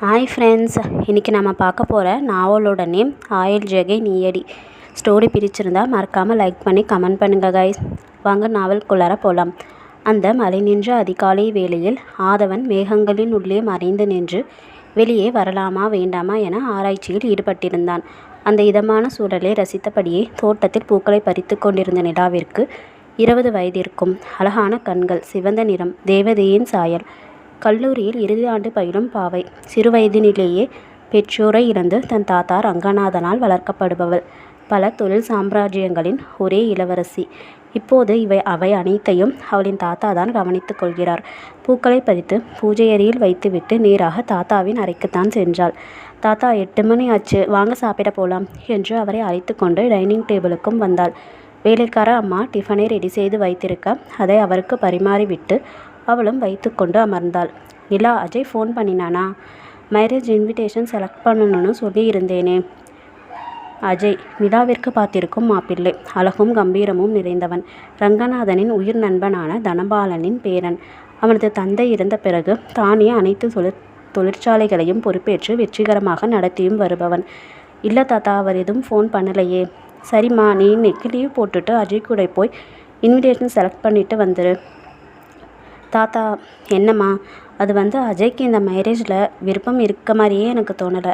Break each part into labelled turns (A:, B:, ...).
A: Hi friends, இன்றைக்கி நம்ம பார்க்க போகிற நாவலோட நேம் ஆயுள் ஜெகை நீயடி. ஸ்டோரி பிடிச்சிருந்தா மறக்காமல் லைக் பண்ணி கமெண்ட் பண்ணுங்கள் கைஸ். வாங்க நாவல்குள்ளார போகலாம். அந்த மலை நின்ற அதிகாலை வேளையில் ஆதவன் மேகங்களின் உள்ளே மறைந்து நின்று வெளியே வரலாமா வேண்டாமா என ஆராய்ச்சியில் ஈடுபட்டிருந்தான். அந்த இதமான சூழலை ரசித்தபடியே தோட்டத்தில் பூக்களை பறித்து கொண்டிருந்த நிலாவிற்கு 20 வயதிற்கும். அழகான கண்கள், சிவந்த நிறம், தேவதையின் சாயல். கல்லூரியில் இறுதி ஆண்டு பயிலும் பாவை. சிறுவயதினிலேயே பெற்றோரை இழந்து தன் தாத்தா ரங்கநாதனால் வளர்க்கப்படுபவள். பல தொழில் சாம்ராஜ்யங்களின் ஒரே இளவரசி. இப்போது அவை அனைத்தையும் அவளின் தாத்தா தான் கவனித்துக் கொள்கிறார். பூக்களை பறித்து பூஜையறையில் வைத்துவிட்டு நேராக தாத்தாவின் அறைக்குத்தான் சென்றாள். தாத்தா, 8 மணி ஆச்சு, வாங்க சாப்பிட போலாம் என்று அவரை அழைத்து கொண்டு டைனிங் டேபிளுக்கும் வந்தாள். வேலைக்கார அம்மா டிஃபனை ரெடி செய்து வைத்திருக்க அதை அவருக்கு பரிமாறிவிட்டு அவளும் வைத்து கொண்டு அமர்ந்தாள். நிலா, அஜய் ஃபோன் பண்ணினானா? மேரேஜ் இன்விடேஷன் செலக்ட் பண்ணணும்னு சொல்லி இருந்தேனே. அஜய் நிலாவிற்கு பார்த்திருக்கும் மாப்பிள்ளை. அழகும் கம்பீரமும் நிறைந்தவன். ரங்கநாதனின் உயிர் நண்பனான தனபாலனின் பேரன். அவனது தந்தை இறந்த பிறகு தானே அனைத்து தொழிற்சாலைகளையும் பொறுப்பேற்று வெற்றிகரமாக நடத்தியும் வருபவன். இல்லை தாத்தா, அவர் எதுவும் ஃபோன் பண்ணலையே. சரிம்மா, நீ இன்னைக்கு லீவ் போட்டுட்டு அஜய் கூட போய் இன்விடேஷன் செலக்ட் பண்ணிட்டு வந்துரு. தாத்தா, என்னம்மா? அது அஜய்க்கு இந்த மேரேஜில் விருப்பம் இருக்க மாதிரியே எனக்கு தோணலை.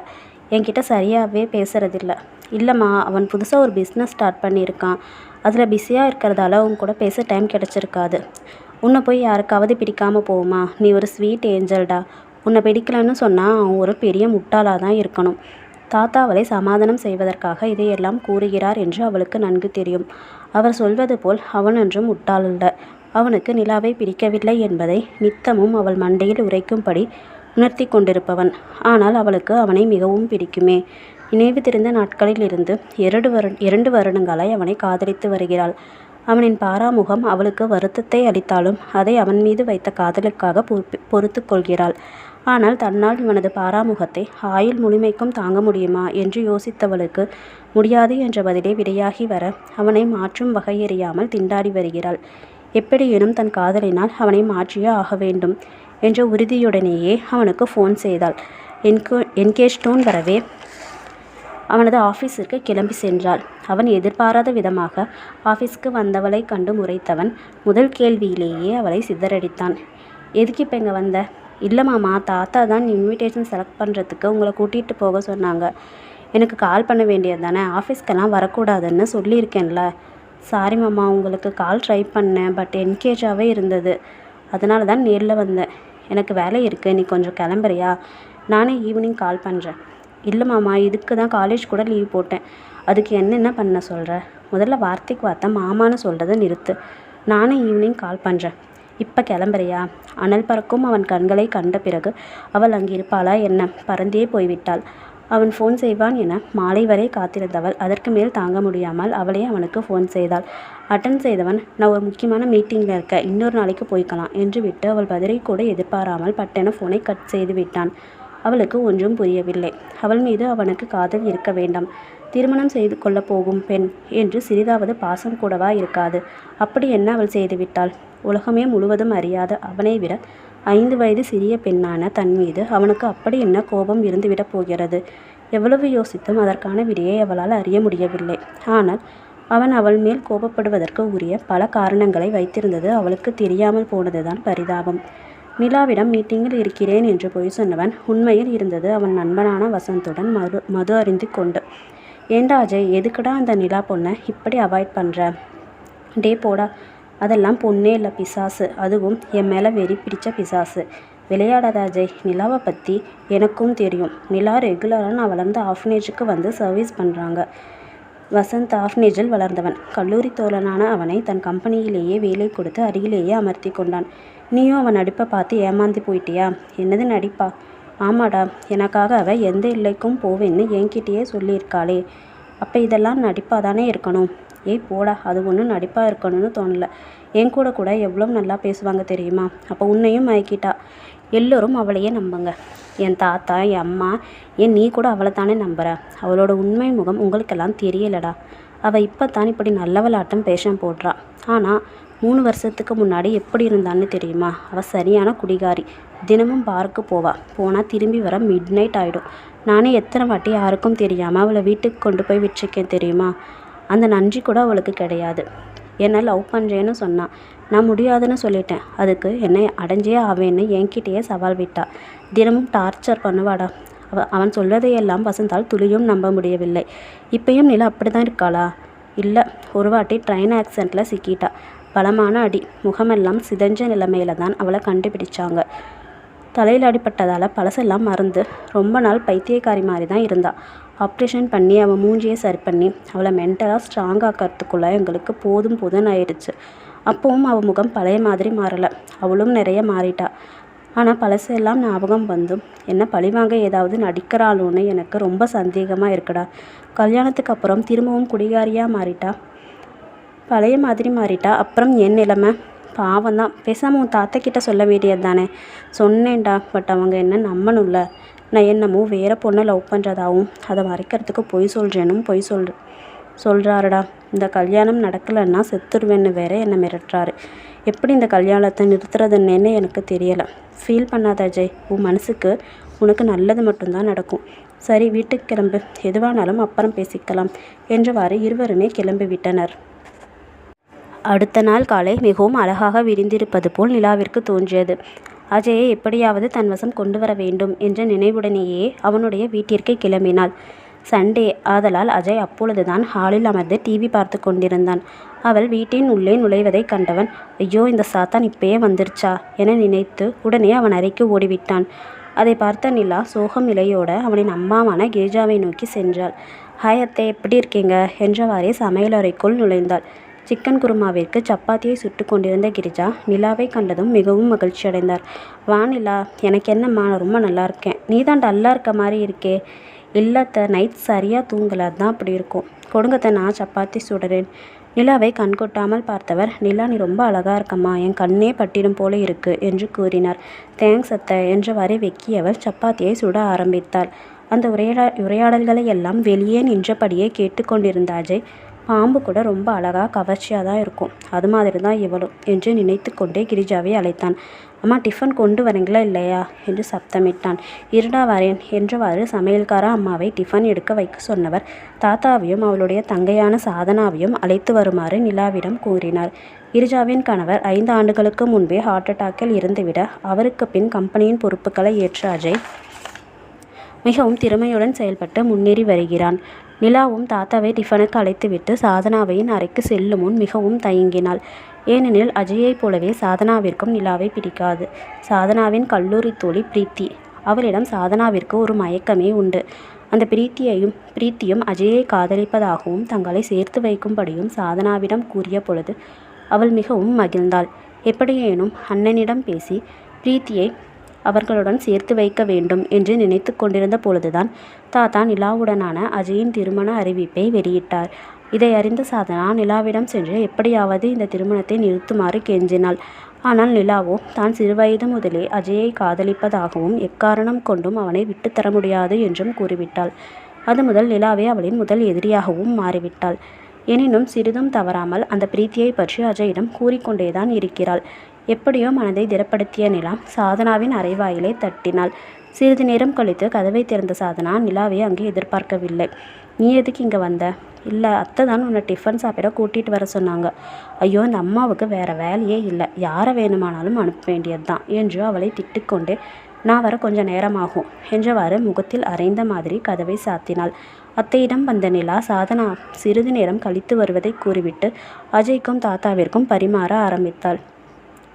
A: என்கிட்ட சரியாகவே பேசுகிறதில்ல. இல்லைம்மா, அவன் புதுசாக ஒரு பிஸ்னஸ் ஸ்டார்ட் பண்ணியிருக்கான். அதில் பிஸியாக இருக்கிறதால உன் கூட பேச டைம் கிடச்சிருக்காது. உன்னை போய் யாருக்காவது பிடிக்காமல் போகுமா? நீ ஒரு ஸ்வீட் ஏஞ்சல்டா. உன்னை பிடிக்கலன்னு சொன்னால் அவன் ஒரு பெரிய முட்டாளாக தான் இருக்கணும். தாத்தா அவளை சமாதானம் செய்வதற்காக இதையெல்லாம் கூறுகிறார் என்று அவளுக்கு நன்கு தெரியும். அவர் சொல்வது போல் அவன் ஒன்றும் முட்டாளல்ல. அவனுக்கு நிலாவை பிடிக்கவில்லை என்பதை நித்தமும் அவள் மண்டையில் உரைக்கும்படி உணர்த்தி கொண்டிருப்பவன். ஆனால் அவளுக்கு அவனை மிகவும் பிடிக்குமே. நினைவு தெரிந்த நாட்களில் இருந்து 2 வருடங்களாய் அவனை காதலித்து வருகிறாள். அவனின் பாராமுகம் அவளுக்கு வருத்தத்தை அளித்தாலும் அதை அவன் மீது வைத்த காதலுக்காக பொறுத்து கொள்கிறாள். ஆனால் தன்னால் இவனது பாராமுகத்தை ஆயுள் முழுமைக்கும் தாங்க முடியுமா என்று யோசித்தவளுக்கு முடியாது என்ற பதிலே விடையாகி வர அவனை மாற்றும் வகையறியாமல் திண்டாடி வருகிறாள். எப்படியேனும் தன் காதலினால் அவனை மாற்றியே ஆக வேண்டும் என்ற உறுதியுடனேயே அவனுக்கு ஃபோன் செய்தாள். என்கேஜ் டோன் வரவே அவனது ஆஃபீஸிற்கு கிளம்பி சென்றாள். அவன் எதிர்பாராத விதமாக ஆஃபீஸ்க்கு வந்தவளை கண்டு முறைத்தவன் முதல் கேள்வியிலேயே அவளை சிதறடித்தான். எதுக்கு இப்போ இங்கே வந்த? இல்லை மாமா, தாத்தா தான் இன்விடேஷன் செலக்ட் பண்ணுறதுக்கு உங்களை கூட்டிகிட்டு போக சொன்னாங்க. எனக்கு கால் பண்ண வேண்டியது தானே, ஆஃபீஸ்க்கெல்லாம் வரக்கூடாதுன்னு சொல்லியிருக்கேன்ல. சாரி மாமா, உங்களுக்கு கால் ட்ரை பண்ணேன், பட் என்கேஜாகவே இருந்தது. அதனால தான் நேரில் வந்தேன். எனக்கு வேலை இருக்குது, நீ கொஞ்சம் கிளம்புறியா? நானே ஈவினிங் கால் பண்ணுறேன். இல்லை மாமா, இதுக்கு தான் காலேஜ் கூட லீவ் போட்டேன். அதுக்கு என்னென்ன பண்ண சொல்கிற? முதல்ல வார்த்தைக்கு வார்த்தை மாமான்னு சொல்கிறத நிறுத்து. நானே ஈவினிங் கால் பண்ணுறேன். இப்போ கிளம்புறியா? அனல் பறக்கும் அவன் கண்களை கண்ட பிறகு அவள் அங்கே இருப்பாளா என்ன? பறந்தே போய்விட்டாள். அவன் ஃபோன் செய்வான் என மாலை வரை காத்திருந்தவள் அதற்கு மேல் தாங்க முடியாமல் அவளே அவனுக்கு ஃபோன் செய்தாள். அட்டன் செய்தவன், நான் ஒரு முக்கியமான மீட்டிங்கில் இருக்க, இன்னொரு நாளைக்கு போய்க்கலாம் என்று விட்டு அவள் பதிலை கூட எதிர்பாராமல் பட்டென ஃபோனை கட் செய்து விட்டான். அவளுக்கு ஒன்றும் புரியவில்லை. அவள் மீது அவனுக்கு காதல் இருக்க வேண்டாம். திருமணம் செய்து கொள்ளப் போகும் பெண் என்று சிறிதாவது பாசம் கூடவா இருக்காது? அப்படி என்ன அவள் செய்துவிட்டாள்? உலகமே முழுவதும் அறியாத அவனை விட 5 வயது சிறிய பெண்ணான தன் மீது அவனுக்கு அப்படி என்ன கோபம் இருந்துவிடப் போகிறது? எவ்வளவு யோசித்தும் அதற்கான விடையை அவளால் அறிய முடியவில்லை. ஆனால் அவன் அவள் மேல் கோபப்படுவதற்கு உரிய பல காரணங்களை வைத்திருந்தது அவளுக்கு தெரியாமல் போனதுதான் பரிதாபம். நிலாவிடம் மீட்டிங்கில் இருக்கிறேன் என்று பொய் சொன்னவன் உண்மையில் இருந்தது அவன் நண்பனான வசந்துடன் மது அறிந்து கொண்டு. ஏண்டா அஜய், எதுக்குடா அந்த நிலா பொண்ணை இப்படி அவாய்ட் பண்ணுற? டே போடா, அதெல்லாம் பொண்ணே இல்லை, பிசாசு. அதுவும் என் மேலே வெறி பிடிச்ச பிசாசு. விளையாடாத அஜய், நிலாவை பற்றி எனக்கும் தெரியும். நிலா ரெகுலராக நான் வளர்ந்த ஆஃப்னேஜுக்கு வந்து சர்வீஸ் பண்ணுறாங்க. வசந்த் ஆஃப்னேஜில் வளர்ந்தவன். கல்லூரி தோழனான அவனை தன் கம்பெனியிலேயே வேலை கொடுத்து அருகிலேயே அமர்த்தி கொண்டான். நீயும் அவன் நடிப்பை பார்த்து ஏமாந்து போயிட்டியா? என்னது நடிப்பா? ஆமாடா, எனக்காக அவள் எந்த இல்லைக்கும் போவேன்னு என்கிட்டயே சொல்லியிருக்காளே. அப்போ இதெல்லாம் நடிப்பாக தானே இருக்கணும். ஏய் போடா, அது ஒன்றும் நடிப்பாக இருக்கணும்னு தோணலை. என் கூட எவ்வளோ நல்லா பேசுவாங்க தெரியுமா? அப்போ உன்னையும் மயக்கிட்டா. எல்லோரும் அவளையே நம்புங்க. என் தாத்தா, என் அம்மா, நீ கூட அவளை தானே நம்புற. அவளோட உண்மை முகம் உங்களுக்கெல்லாம் தெரியலடா. அவள் இப்போ தான் இப்படி நல்லவளாட்டம் பேஷம் போடுறா. ஆனால் 3 வருஷத்துக்கு முன்னாடி எப்படி இருந்தான்னு தெரியுமா? அவள் சரியான குடிகாரி. தினமும் பாருக்கு போனால் திரும்பி வர மிட் நைட் ஆகிடும். நானே எத்தனை வாட்டி யாருக்கும் தெரியாமல் அவளை வீட்டுக்கு கொண்டு போய் விட்டுருக்கேன் தெரியுமா? அந்த நன்றி கூட அவளுக்கு கிடையாது. என்னை லவ் பண்ணுறேன்னு சொன்னான். நான் முடியாதுன்னு சொல்லிட்டேன். அதுக்கு என்னை அடைஞ்சே ஆவேன்னு என்கிட்டயே சவால் விட்டா. தினமும் டார்ச்சர் பண்ணுவாடா. அவன் சொல்வதையெல்லாம் வசந்தால் துளியும் நம்ப முடியவில்லை. இப்பயும் நிலா அப்படி தான் இருக்காளா? இல்லை, ஒரு வாட்டி ட்ரெயின் ஆக்சிடெண்ட்டில் சிக்கிட்டா. பலமான அடி. முகமெல்லாம் சிதைஞ்ச நிலைமையில தான் அவளை கண்டுபிடிச்சாங்க. தலையில் அடிப்பட்டதால் பழசெல்லாம் மறந்து ரொம்ப நாள் பைத்தியக்காரி மாதிரி தான் இருந்தா. ஆப்ரேஷன் பண்ணி அவன் மூஞ்சியை சரி பண்ணி அவளை மென்டலாக ஸ்ட்ராங் ஆக்கிறதுக்குள்ளே எங்களுக்கு போதும்னு ஆயிடுச்சு. அப்போவும் அவள் முகம் பழைய மாதிரி மாறலை. அவளும் நிறைய மாறிட்டா. ஆனால் பழசெல்லாம் ஞாபகம் வந்தும் என்ன பழிவாங்க ஏதாவது நடிக்கிறாளோன்னு எனக்கு ரொம்ப சந்தேகமாக இருக்குடா. கல்யாணத்துக்கு அப்புறம் திரும்பவும் குடிகாரியாக மாறிட்டா. பழைய மாதிரி மாறிட்டா. அப்புறம் என் நிலைமை பாவம் தான். பேசாமல் உன் தாத்தாக்கிட்ட சொல்ல வேண்டியது தானே? சொன்னேன்டா, பட் அவங்க என்ன நம்பணும்ல. நான் என்னமோ வேறு பொண்ணை லவ் பண்ணுறதாகவும் அதை மறைக்கிறதுக்கு பொய் சொல்கிறாருடா. இந்த கல்யாணம் நடக்கலைன்னா செத்துருவேன்னு வேற என்னை மிரட்டுறாரு. எப்படி இந்த கல்யாணத்தை நிறுத்துறதுன்னு எனக்கு தெரியலை. ஃபீல் பண்ணாத அஜய். உன் மனசுக்கு உனக்கு நல்லது மட்டும்தான் நடக்கும். சரி, வீட்டுக்கு கிளம்பு. எதுவானாலும் அப்புறம் பேசிக்கலாம் என்றவாறு இருவருமே கிளம்பி விட்டனர். அடுத்த நாள் காலை மிகவும் அழகாக விரிந்திருப்பது போல் நிலாவிற்கு தோன்றியது. அஜயை எப்படியாவது தன் வசம் கொண்டு வர வேண்டும் என்ற நினைவுடனேயே அவனுடைய வீட்டிற்கு கிளம்பினாள். சண்டே ஆதலால் அஜய் அப்பொழுதுதான் ஹாலில் அமர்ந்து டிவி பார்த்து கொண்டிருந்தான். அவள் வீட்டின் உள்ளே நுழைவதை கண்டவன், ஐயோ, இந்த சாத்தான் இப்பயே வந்துருச்சா என நினைத்து உடனே அவன் அறைக்கு ஓடிவிட்டான். அதை பார்த்த நிலா சோகம் நிலையோட அவனின் அம்மாவான கிரிஜாவை நோக்கி சென்றாள். ஹாய் அத்தை, எப்படி இருக்கீங்க என்றவாறே சமையலறைக்குள் நுழைந்தாள். சிக்கன் குருமாவிற்கு சப்பாத்தியை சுட்டு கொண்டிருந்த கிரிஜா நிலாவை கண்டதும் மிகவும் மகிழ்ச்சி அடைந்தார். வா நிலா, எனக்கு என்னம்மா, நான் ரொம்ப நல்லா இருக்கேன். நீ தான் டல்லாக இருக்க மாதிரி இருக்கே. இல்லத்த, நைட் சரியாக தூங்கலை, தான் அப்படி இருக்கும். கொடுங்கத்த, நான் சப்பாத்தி சுடுறேன். நிலாவை கண்கொட்டாமல் பார்த்தவர், நிலா நீ ரொம்ப அழகாக இருக்கம்மா, என் கண்ணே பட்டிடும் போல இருக்கு என்று கூறினார். தேங்க்ஸ் அத்தை என்றவாறே வெக்கியவர் சப்பாத்தியை சுட ஆரம்பித்தார். அந்த உரையாடல்களை எல்லாம் வெளியே நின்றபடியே கேட்டுக்கொண்டிருந்த அஜய், பாம்பு கூட ரொம்ப அழகாக கவர்ச்சியாக தான் இருக்கும், அது மாதிரி தான் இவளும் என்று நினைத்து கொண்டே கிரிஜாவை அழைத்தான். அம்மா, டிஃபன் கொண்டு வரீங்களா இல்லையா என்று சப்தமிட்டான். இருடா வரேன் என்றவாறு சமையல்கார அம்மாவை டிஃபன் எடுக்க வைக்க சொன்னவர் தாத்தாவையும் அவளுடைய தங்கையான சாதனாவையும் அழைத்து வருமாறு நிலாவிடம் கூறினார். கிரிஜாவின் கணவர் 5 ஆண்டுகளுக்கு முன்பே ஹார்ட் அட்டாக்கில் இருந்துவிட அவருக்கு பின் கம்பெனியின் பொறுப்புகளை ஏற்ற அஜய் மிகவும் திறமையுடன் செயல்பட்டு முன்னேறி வருகிறான். நிலாவும் தாத்தாவை டிஃபனுக்கு அழைத்துவிட்டு சாதனாவையின் அறைக்கு செல்லும் முன் மிகவும் தயங்கினாள். ஏனெனில் அஜயைப் போலவே சாதனாவிற்கும் நிலாவை பிடிக்காது. சாதனாவின் கல்லூரி தோழி பிரீத்தி. அவளிடம் சாதனாவிற்கு ஒரு மயக்கமே உண்டு. அந்த பிரீத்தியும் அஜயை காதலிப்பதாகவும் தங்களை சேர்த்து வைக்கும்படியும் சாதனாவிடம் கூறிய பொழுது அவள் மிகவும் மகிழ்ந்தாள். எப்படியேனும் அண்ணனிடம் பேசி பிரீத்தியை அவர்களுடன் சேர்த்து வைக்க வேண்டும் என்று நினைத்து கொண்டிருந்த பொழுதுதான் தாத்தா நிலாவுடனான அஜயின் திருமண அறிவிப்பை வெளியிட்டார். இதை அறிந்த சாதனா நிலாவிடம் சென்று எப்படியாவது இந்த திருமணத்தை நிறுத்துமாறு கெஞ்சினாள். ஆனால் நிலாவோ தான் சிறுவயது முதலே அஜயை காதலிப்பதாகவும் எக்காரணம் கொண்டும் அவனை விட்டுத்தர முடியாது என்றும் கூறிவிட்டாள். அது முதல் நிலாவே அவளின் முதல் எதிரியாகவும் மாறிவிட்டாள். எனினும் சிறிதும் தவறாமல் அந்த பிரீத்தியை பற்றி அஜயிடம் கூறிக்கொண்டேதான் இருக்கிறாள். எப்படியோ மனதை திடப்படுத்திய நிலா சாதனாவின் அறைவாயிலை தட்டினாள். சிறிது நேரம் கழித்து கதவை திறந்த சாதனா நிலாவை அங்கே எதிர்பார்க்கவில்லை. நீ எதுக்கு இங்கே வந்த? இல்லை, அத்தை தான் உன்னை டிஃபன் சாப்பிட கூட்டிகிட்டு வர சொன்னாங்க. ஐயோ, இந்த அம்மாவுக்கு வேறு வேலையே இல்லை, யாரை வேணுமானாலும் அனுப்ப வேண்டியது தான் என்று அவளை திட்டிக்கொண்டே நான் வர கொஞ்சம் நேரமாகும் என்றவாறு முகத்தில் அரைந்த மாதிரி கதவை சாத்தினாள். அத்தையிடம் வந்த நிலா சாதனா சிறிது நேரம் கழித்து வருவதை கூறிவிட்டு அஜய்க்கும் தாத்தாவிற்கும் பரிமாற ஆரம்பித்தாள்.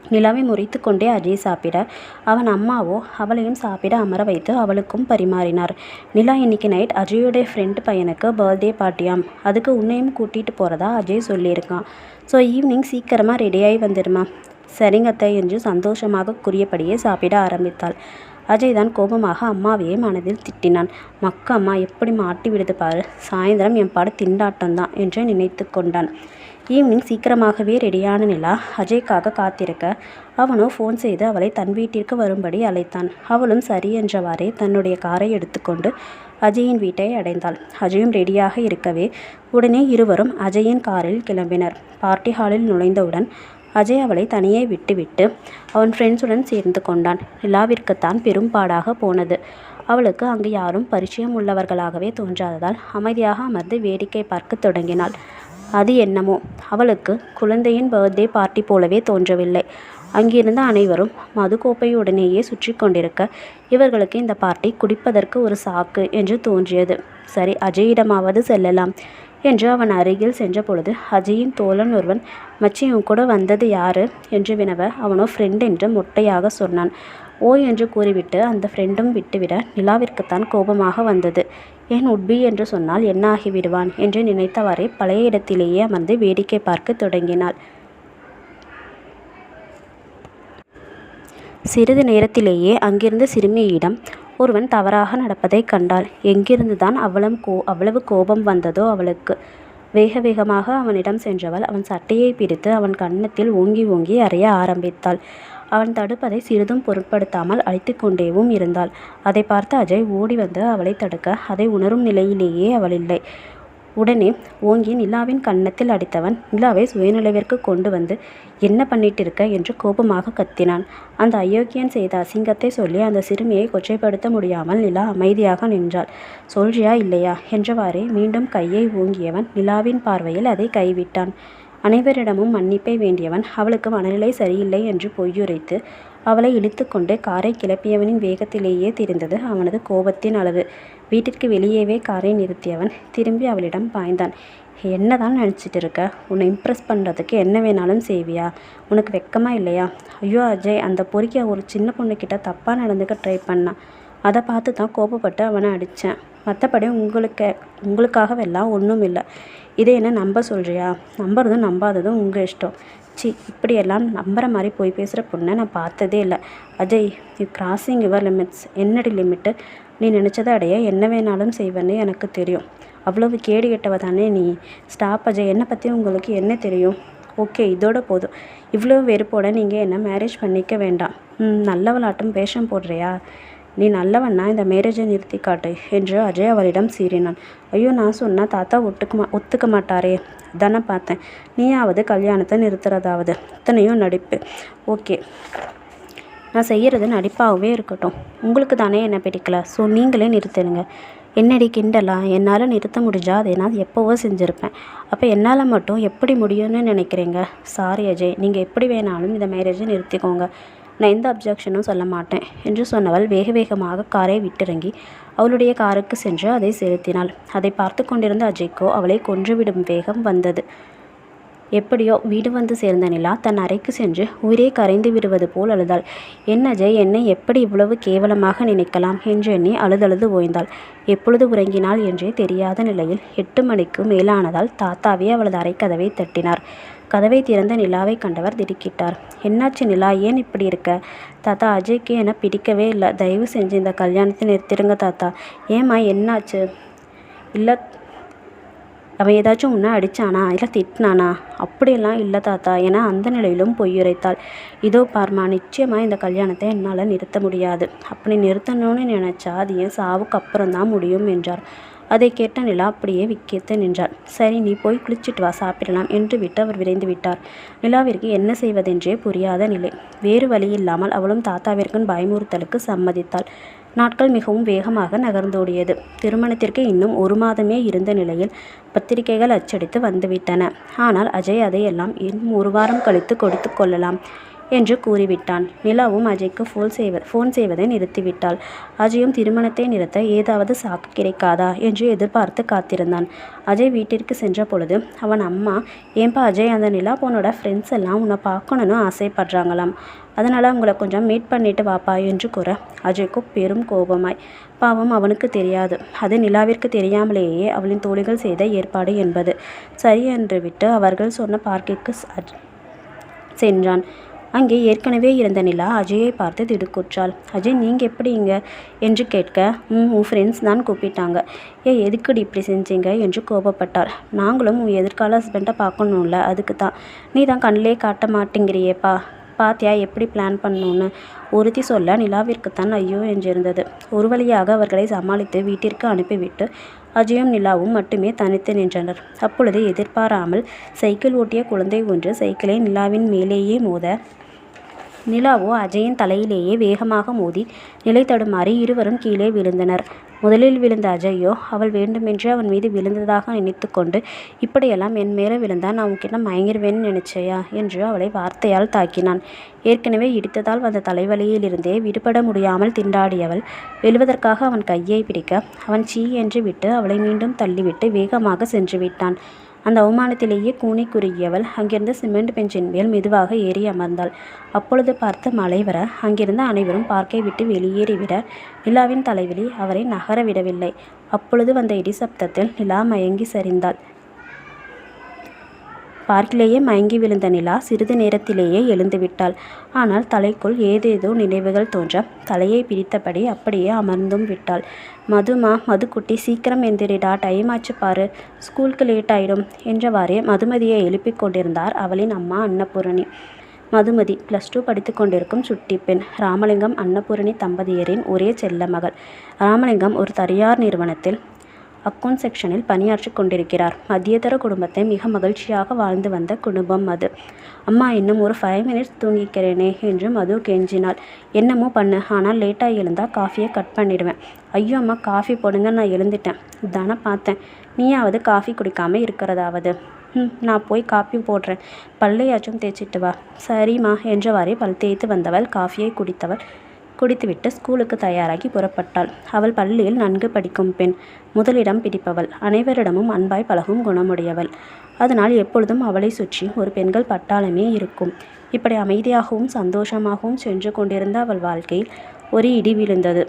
A: நிலாவை முறைத்து கொண்டே அஜய் சாப்பிட அவன் அம்மாவோ அவளையும் சாப்பிட அமர வைத்து அவளுக்கும் பரிமாறினார். நிலா, இன்னைக்கு நைட் அஜயோடைய ஃப்ரெண்டு பையனுக்கு பர்த்டே பார்ட்டியாம், அதுக்கு உன்னையும் கூட்டிகிட்டு போகிறதா அஜய் சொல்லியிருக்கான். ஸோ ஈவினிங் சீக்கிரமாக ரெடியாகி வந்துடுமா? சரிங்க அத்தை என்று சந்தோஷமாக கூறியபடியே சாப்பிட ஆரம்பித்தாள். அஜய் தான் கோபமாக அம்மாவையே மனதில் திட்டினான். அம்மா எப்படி மாட்டி விடுது பாரு, சாயந்தரம் என் பாடு திண்டாட்டம்தான் என்று நினைத்து கொண்டான். ஈவினிங் சீக்கிரமாகவே ரெடியான நிலா அஜய்க்காக காத்திருக்க அவனோ ஃபோன் செய்து அவளை தன் வீட்டிற்கு வரும்படி அழைத்தான். அவளும் சரி என்றவாறே தன்னுடைய காரை எடுத்துக்கொண்டு அஜயின் வீட்டை அடைந்தாள். அஜயும் ரெடியாக இருக்கவே உடனே இருவரும் அஜயின் காரில் கிளம்பினர். பார்ட்டி ஹாலில் நுழைந்தவுடன் அஜய் அவளை தனியே விட்டுவிட்டு அவன் ஃப்ரெண்ட்ஸுடன் சேர்ந்து கொண்டான். நிலாவிற்குத்தான் பெரும்பாடாக போனது. அவளுக்கு அங்கு யாரும் பரிச்சயம் உள்ளவர்களாகவே தோன்றாததால் அமைதியாக அமர்ந்து வேடிக்கை பார்க்க தொடங்கினாள். அது என்னமோ அவளுக்கு குழந்தையின் பர்த்டே பார்ட்டி போலவே தோன்றவில்லை. அங்கிருந்த அனைவரும் மதுக்கோப்பையுடனேயே சுற்றி கொண்டிருக்க இவர்களுக்கு இந்த பார்ட்டி குடிப்பதற்கு ஒரு சாக்கு என்று தோன்றியது. சரி, அஜயிடமாவது செல்லலாம் என்று அவன் அருகில் சென்ற பொழுது அஜயின் தோழன் ஒருவன், மச்சி உன் கூட வந்தது யாரு என்று வினவ அவனோ ஃப்ரெண்ட் என்று மொட்டையாக சொன்னான். ஓ என்று கூறிவிட்டு அந்த ஃப்ரெண்டும் விட்டுவிட நிலாவிற்குத்தான் கோபமாக வந்தது. ஏன் உட்பி என்று சொன்னால் என்ன ஆகிவிடுவான் என்று நினைத்தவாறே பழைய இடத்திலேயே அமர்ந்து வேடிக்கை பார்க்க தொடங்கினாள். சிறிது நேரத்திலேயே அங்கிருந்த சிறுமியிடம் ஒருவன் தவறாக நடப்பதைக் கண்டாள். எங்கிருந்துதான் அவ்வளவு கோபம் வந்ததோ அவளுக்கு. வேக வேகமாக அவனிடம் சென்றவள் அவன் சட்டையை பிடித்து அவன் கன்னத்தில் ஓங்கி ஓங்கி அறைய ஆரம்பித்தாள். அவன் தடுப்பதை சிறிதும் பொருட்படுத்தாமல் அழைத்து கொண்டேவும் இருந்தாள். அதை பார்த்து அஜய் ஓடி வந்து அவளை தடுக்க அதை உணரும் நிலையிலேயே அவள் இல்லை. உடனே ஓங்கி நிலாவின் கன்னத்தில் அடித்தவன் நிலாவை சுயநிலைவிற்கு கொண்டு வந்து என்ன பண்ணிட்டு இருக்க என்று கோபமாக கத்தினான். அந்த அயோக்கியன் செய்த அசிங்கத்தை சொல்லி அந்த சிறுமியை கொச்சைப்படுத்த முடியாமல் நிலா அமைதியாக நின்றாள். சொல்றியா இல்லையா என்றவாறே மீண்டும் கையை ஓங்கியவன் நிலாவின் பார்வையில் அதை கைவிட்டான். அனைவரிடமும் மன்னிப்பை வேண்டியவன் அவளுக்கு மனநிலை சரியில்லை என்று பொய்யுரைத்து அவளை இழுத்து கொண்டு காரை கிளப்பியவனின் வேகத்திலேயே தெரிந்தது அவனது கோபத்தின் அளவு. வீட்டிற்கு வெளியேவே காரை நிறுத்தியவன் திரும்பி அவளிடம் பாய்ந்தான். என்னதான் நினச்சிட்டு இருக்க? உன்னை இம்ப்ரெஸ் பண்ணுறதுக்கு என்ன வேணாலும் செய்வியா? உனக்கு வெக்கமாக இல்லையா? ஐயோ அஜய், அந்த பொறிக்க ஒரு சின்ன பொண்ணுக்கிட்ட தப்பாக நடந்துக்க ட்ரை பண்ணான். அதை பார்த்து தான் கோபப்பட்டு அவனை அடித்தேன். மற்றபடி உங்களுக்காகவெல்லாம் ஒன்றும் இல்லை. இதை என்ன நம்ப சொல்கிறியா? நம்புறதும் நம்பாததும் உங்கள் இஷ்டம். இப்படியெல்லாம் நம்புற மாதிரி போய் பேசுகிற பொண்ணை நான் பார்த்ததே இல்லை. Ajay, you crossing your limits. என்னடி லிமிட்டு? நீ நினச்சதை அடைய என்ன வேணாலும் செய்வேன்னு எனக்கு தெரியும். அவ்வளவு கேடு கெட்டவ தானே நீ. ஸ்டாப் அஜய், என்னை பற்றி உங்களுக்கு என்ன தெரியும்? ஓகே, இதோட போதும். இவ்வளோ வெறுப்போட நீங்கள் என்ன மேரேஜ் பண்ணிக்க வேண்டாம். நல்லவளாட்டம் வேஷம் போடுறியா? நீ நல்லவன்னா இந்த மேரேஜை நிறுத்தி காட்டு என்று அஜய் அவளிடம் சீறினான். ஐயோ, நான் சொன்னால் தாத்தா ஒத்துக்க மாட்டாரே. தானே பார்த்தேன். நீயாவது கல்யாணத்தை நிறுத்துறதாவது. இத்தனையும் நடிப்பு. ஓகே, நான் செய்கிறது நடிப்பாகவே இருக்கட்டும். உங்களுக்கு தானே என்ன பிடிக்கல, ஸோ நீங்களே நிறுத்திடுங்க. என்னடி கிண்டலா? என்னால் நிறுத்த முடிஞ்சா அதை நான் எப்போவோ செஞ்சுருப்பேன். அப்போ என்னால் மட்டும் எப்படி முடியும்னு நினைக்கிறீங்க? சாரி அஜய், நீங்கள் எப்படி வேணாலும் இந்த மேரேஜை நிறுத்திக்கோங்க. நான் எந்த அப்ஜெக்ஷனும் சொல்ல மாட்டேன் என்று சொன்னவள் வேக வேகமாக காரை விட்டிறங்கி அவளுடைய காருக்கு சென்று அதை செலுத்தினாள். அதை பார்த்து கொண்டிருந்த அஜய்க்கோ அவளை கொன்றுவிடும் வேகம் வந்தது. எப்படியோ வீடு வந்து சேர்ந்த நிலா தன் அறைக்கு சென்று உயிரே கரைந்து விடுவது போல் அழுதாள். என் அஜய், என்னை எப்படி இவ்வளவு கேவலமாக நினைக்கலாம் என்று எண்ணி அழுதழுது ஓய்ந்தாள். எப்பொழுது உறங்கினாள் என்றே தெரியாத நிலையில் 8 மணிக்கு மேலானதால் தாத்தாவே அவளது அறைக்கதவை தட்டினார். கதவை திறந்த நிலாவை கண்டவர் திடுக்கிட்டார். என்னாச்சு நிலா, ஏன் இப்படி இருக்க? தாத்தா, அஜய்க்கு என பிடிக்கவே இல்லை. தயவு செஞ்சு இந்த கல்யாணத்தை நிறுத்திடுங்க தாத்தா. ஏம்மா, என்னாச்சு? இல்லை, அவன் ஏதாச்சும் உன்னை அடித்தானா இல்லை திட்டினானா? அப்படியெல்லாம் இல்லை தாத்தா என அந்த நிலையிலும் பொய்யுரைத்தாள். இதோ பார்மா, நிச்சயமாக இந்த கல்யாணத்தை என்னால் நிறுத்த முடியாது. அப்படி நிறுத்தணும்னு நினச்சா அது என் சாவுக்கு அப்புறம்தான் முடியும் என்றார். அதை கேட்ட நிலா அப்படியே விக்கித்து நின்றாள். சரி, நீ போய் குளிச்சுட்டு வா, சாப்பிடலாம் என்று விட்டு அவர் விரைந்து விட்டார். நிலாவிற்கு என்ன செய்வதென்றே புரியாத நிலை. வேறு வழி இல்லாமல் அவளும் தாத்தாவிற்கும் பயமுறுத்தலுக்கு சம்மதித்தாள். நாட்கள் மிகவும் வேகமாக நகர்ந்தோடியது. திருமணத்திற்கு இன்னும் 1 மாதமே இருந்த நிலையில் பத்திரிகைகள் அச்சடித்து வந்துவிட்டன. ஆனால் அஜய் அதையெல்லாம் இன்னும் 1 வாரம் கழித்து கொடுத்து கொள்ளலாம் என்று கூறிவிட்டான். நிலாவும் அஜய்க்கு ஃபோன் செய்வதை நிறுத்திவிட்டாள். அஜயும் திருமணத்தை நிறுத்த ஏதாவது சாக்கு கிடைக்காதா என்று எதிர்பார்த்து காத்திருந்தான். அஜய் வீட்டிற்கு சென்ற பொழுது அவன் அம்மா, ஏன்பா அஜய், அந்த நிலா பொண்ணோட ஃப்ரெண்ட்ஸ் எல்லாம் உன்னை பார்க்கணுன்னு ஆசைப்படுறாங்களாம். அதனால் அவங்கள கொஞ்சம் மீட் பண்ணிட்டு வாப்பா என்று கூற அஜய்க்கு பெரும் கோபமாய், பாவம் அவனுக்கு தெரியாது, அது நிலாவிற்கு தெரியாமலேயே அவளின் தோழிகள் செய்த ஏற்பாடு என்பது. சரி என்று விட்டு அவர்கள் சொன்ன பார்க்கிற்கு சென்றான். அங்கே ஏற்கனவே இருந்த நிலா அஜயை பார்த்து திடுக்குற்றாள். அஜய், நீங்கள் எப்படி இங்கே என்று கேட்க, உன் ஃப்ரெண்ட்ஸ் தான் கூப்பிட்டாங்க. எதுக்குடி இப்படி செஞ்சீங்க என்று கோபப்பட்டார். நாங்களும் உன் எதிர்கால ஹஸ்பண்டை பார்க்கணும்ல, அதுக்கு தான். நீ தான் கண்ணிலே காட்ட மாட்டேங்கிறியேப்பா. பாத்தியா எப்படி பிளான் பண்ணணுன்னு? ஒருத்தி சொல்ல நிலாவிற்குத்தான் ஐயோ என்றிருந்தது. ஒரு வழியாக அவர்களை சமாளித்து வீட்டிற்கு அனுப்பிவிட்டு அஜயும் நிலாவும் மட்டுமே தனித்து நின்றனர். அப்பொழுது எதிர்பாராமல் சைக்கிள் ஓட்டிய குழந்தை ஒன்று சைக்கிளை நிலாவின் மேலேயே மோத நிலாவோ அஜயின் தலையிலேயே வேகமாக மோதி நிலை தடுமாறி இருவரும் கீழே விழுந்தனர். முதலில் விழுந்த அஜயோ அவள் வேண்டுமென்றே அவன் மீது விழுந்ததாக நினைத்து கொண்டு, இப்படியெல்லாம் என் மேலே விழுந்தா நான் உன்கிட்ட மயங்கிருவேன்னு நினைச்சையா என்று அவளை வார்த்தையால் தாக்கினான். ஏற்கனவே இடித்ததால் வந்த தலைவலியிலிருந்தே விடுபட முடியாமல் திண்டாடியவள் விழுவதற்காக அவன் கையை பிடிக்க அவன் சீ என்று விட்டு அவளை மீண்டும் தள்ளிவிட்டு வேகமாக சென்று விட்டான். அந்த அவமானத்திலேயே கூனி குறுகியவள் அங்கிருந்த சிமெண்ட் பெஞ்சின் மேல் மெதுவாக ஏறி அமர்ந்தாள். அப்பொழுது பார்த்து மழை வர அங்கிருந்த அனைவரும் பார்க்கை விட்டு வெளியேறிவிட நிலாவின் தலைவிலி அவரை நகர விடவில்லை. அப்பொழுது வந்த இடி சப்தத்தில் நிலா மயங்கி சரிந்தாள். பார்க்கிலேயே மயங்கி விழுந்த நிலா சிறிது நேரத்திலேயே எழுந்துவிட்டாள். ஆனால் தலைக்குள் ஏதேதோ நினைவுகள் தோன்ற தலையை பிடித்தபடி அப்படியே அமர்ந்தும் விட்டாள். மதுக்குட்டி சீக்கிரம் எந்திரிடா, டைம் ஆச்சு பாரு, ஸ்கூலுக்கு லேட் ஆயிடும் என்றவாறே மதுமதியை எழுப்பிக் கொண்டிருந்தார் அவளின் அம்மா அன்னபூரணி. மதுமதி +2 படித்து கொண்டிருக்கும் சுட்டி பெண். ராமலிங்கம் அன்னபூரணி தம்பதியரின் ஒரே செல்ல மகள். ராமலிங்கம் ஒரு தனியார் நிறுவனத்தில் அக்கவுண்ட் செக்ஷனில் பணியாற்றி கொண்டிருக்கிறார். மத்தியதர குடும்பத்தை மிக மகிழ்ச்சியாக வாழ்ந்து வந்த குடும்பம் அது. அம்மா இன்னும் ஒரு 5 மினிட்ஸ் தூங்கிக்கிறேனே என்று மது கெஞ்சினாள். என்னமோ பண்ணு, ஆனால் லேட்டாக எழுந்தால் காஃபியை கட் பண்ணிடுவேன். ஐயோ அம்மா, காஃபி போடுங்க, நான் எழுந்துட்டேன் தானே பார்த்தேன், நீயாவது காஃபி குடிக்காமல் இருக்கிறதாவது. நான் போய் காஃபி போடுறேன், பல்லையாச்சும் தேய்ச்சிட்டு வா. சரிம்மா என்றவாறே பல் தேய்த்து வந்தவள் காஃபியை குடித்துவிட்டு ஸ்கூலுக்கு தயாராகி புறப்பட்டாள். அவள் பள்ளியில் நன்கு படிக்கும் பெண், முதலிடம் பிடிப்பவள், அனைவரிடமும் அன்பாய் பழகும் குணமுடையவள். அதனால் எப்பொழுதும் அவளை சுற்றி ஒரு பெண்கள் பட்டாளமே இருக்கும். இப்படி அமைதியாகவும் சந்தோஷமாகவும் சென்று கொண்டிருந்த அவள் வாழ்க்கையில் ஒரு இடி விழுந்தது.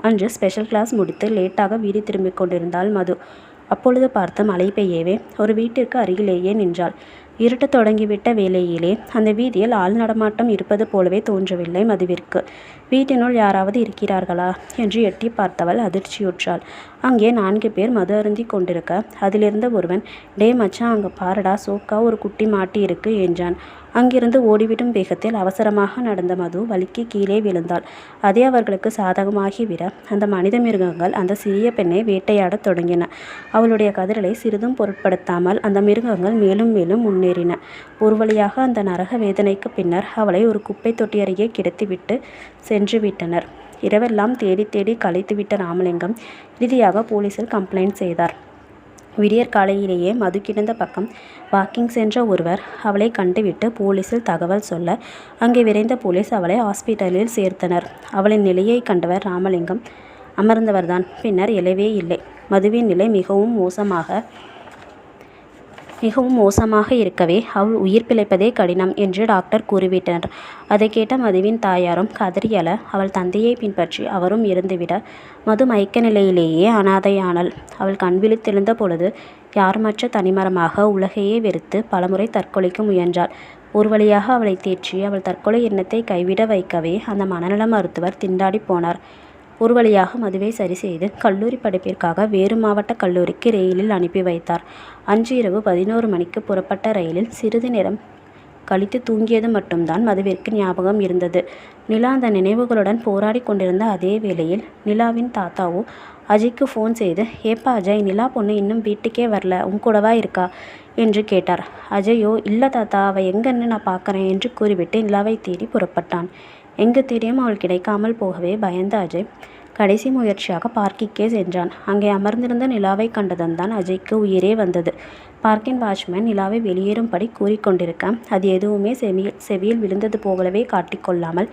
A: அன்று ஸ்பெஷல் கிளாஸ் முடித்து லேட்டாக வீடு திரும்பிக் கொண்டிருந்தாள் மது. அப்பொழுது பார்த்து மழை பெய்யவே ஒரு வீட்டிற்கு அருகிலேயே நின்றாள். இருட்டத் தொடங்கிவிட்ட வேளையிலே அந்த வீதியில் ஆள் நடமாட்டம் இருப்பது போலவே தோன்றவில்லை மதுவிற்கு. வீட்டினுள் யாராவது இருக்கிறார்களா என்று எட்டி பார்த்தவள் அதிர்ச்சியுற்றாள். அங்கே 4 பேர் மது அருந்தி கொண்டிருக்க அதிலிருந்த ஒருவன், டே மச்சான், அங்கே பாரடா, சோக்கா ஒரு குட்டி மாட்டி இருக்கு என்றான். அங்கிருந்து ஓடிவிடும் வேகத்தில் அவசரமாக நடந்த மது வலிக்கு கீழே விழுந்தாள். அதே அவர்களுக்கு சாதகமாகிவிட அந்த மனித மிருகங்கள் அந்த சிறிய பெண்ணை வேட்டையாடத் தொடங்கின. அவளுடைய கதறலை சிறிதும் பொருட்படுத்தாமல் அந்த மிருகங்கள் மேலும் மேலும் முன்னேறின. ஒரு வழியாக அந்த நரக வேதனைக்கு பின்னர் அவளை ஒரு குப்பை தொட்டி அருகே கிடத்திவிட்டு சென்று விட்டனர். இரவெல்லாம் தேடி தேடி களைத்துவிட்ட ராமலிங்கம் இறுதியாக போலீசில் கம்ப்ளைண்ட் செய்தார். விடியற் காலையிலேயே மது கிடந்த பக்கம் வாக்கிங் சென்ற ஒருவர் அவளை கண்டுவிட்டு போலீசில் தகவல் சொல்ல அங்கே விரைந்த போலீஸ் அவளை ஹாஸ்பிட்டலில் சேர்த்தனர். அவளின் நிலையை கண்டவர் ராமலிங்கம் அமர்ந்தவர்தான். பின்னர் எழவே இல்லை. மதுவின் நிலை மிகவும் மோசமாக இருக்கவே அவள் உயிர் பிழைப்பதே கடினம் என்று டாக்டர் கூறிவிட்டனர். அதை கேட்ட மதுவின் தாயாரும் கதறியல அவள் தந்தையை பின்பற்றி அவரும் இருந்துவிட மது மயக்க நிலையிலேயே அனாதையானாள். அவள் கண் விழித்தெழுந்த பொழுது யாருமற்ற தனிமரமாக உலகையே வெறுத்து பலமுறை தற்கொலைக்கு முயன்றாள். ஒரு வழியாக அவளை தேற்றி அவள் தற்கொலை எண்ணத்தை கைவிட வைக்கவே அந்த மனநல மருத்துவர் திண்டாடி போனார். ஒரு வழியாக மதுவை சரி செய்து கல்லூரி படிப்பிற்காக வேறு மாவட்ட கல்லூரிக்கு ரயிலில் அனுப்பி வைத்தார். அன்று இரவு 11 மணிக்கு புறப்பட்ட ரயிலில் சிறிது நேரம் கழித்து தூங்கியது மட்டும்தான் மதுவிற்கு ஞாபகம் இருந்தது. நிலா அந்த நினைவுகளுடன் போராடி கொண்டிருந்த அதே வேளையில் நிலாவின் தாத்தாவோ அஜய்க்கு ஃபோன் செய்து, ஏப்பா அஜய், நிலா பொண்ணு இன்னும் வீட்டுக்கே வரல, உன் கூடவா இருக்கா என்று கேட்டார். அஜயோ, இல்லை தாத்தா, அவள் எங்கன்னு நான் பார்க்குறேன் என்று கூறிவிட்டு நிலாவை தேடி புறப்பட்டான். எங்கு தேடியும் அவள் கிடைக்காமல் போகவே பயந்த அஜய் கடைசி முயற்சியாக பார்க்கிற்கே சென்றான். அங்கே அமர்ந்திருந்த நிலாவை கண்டதும் அஜய்க்கு உயிரே வந்தது. பார்க்கின் வாட்ச்மேன் நிலாவை வெளியேறும்படி கூறிக்கொண்டிருக்க அது எதுவுமே செவியில் விழுந்தது போலவே காட்டிக்கொள்ளாமல்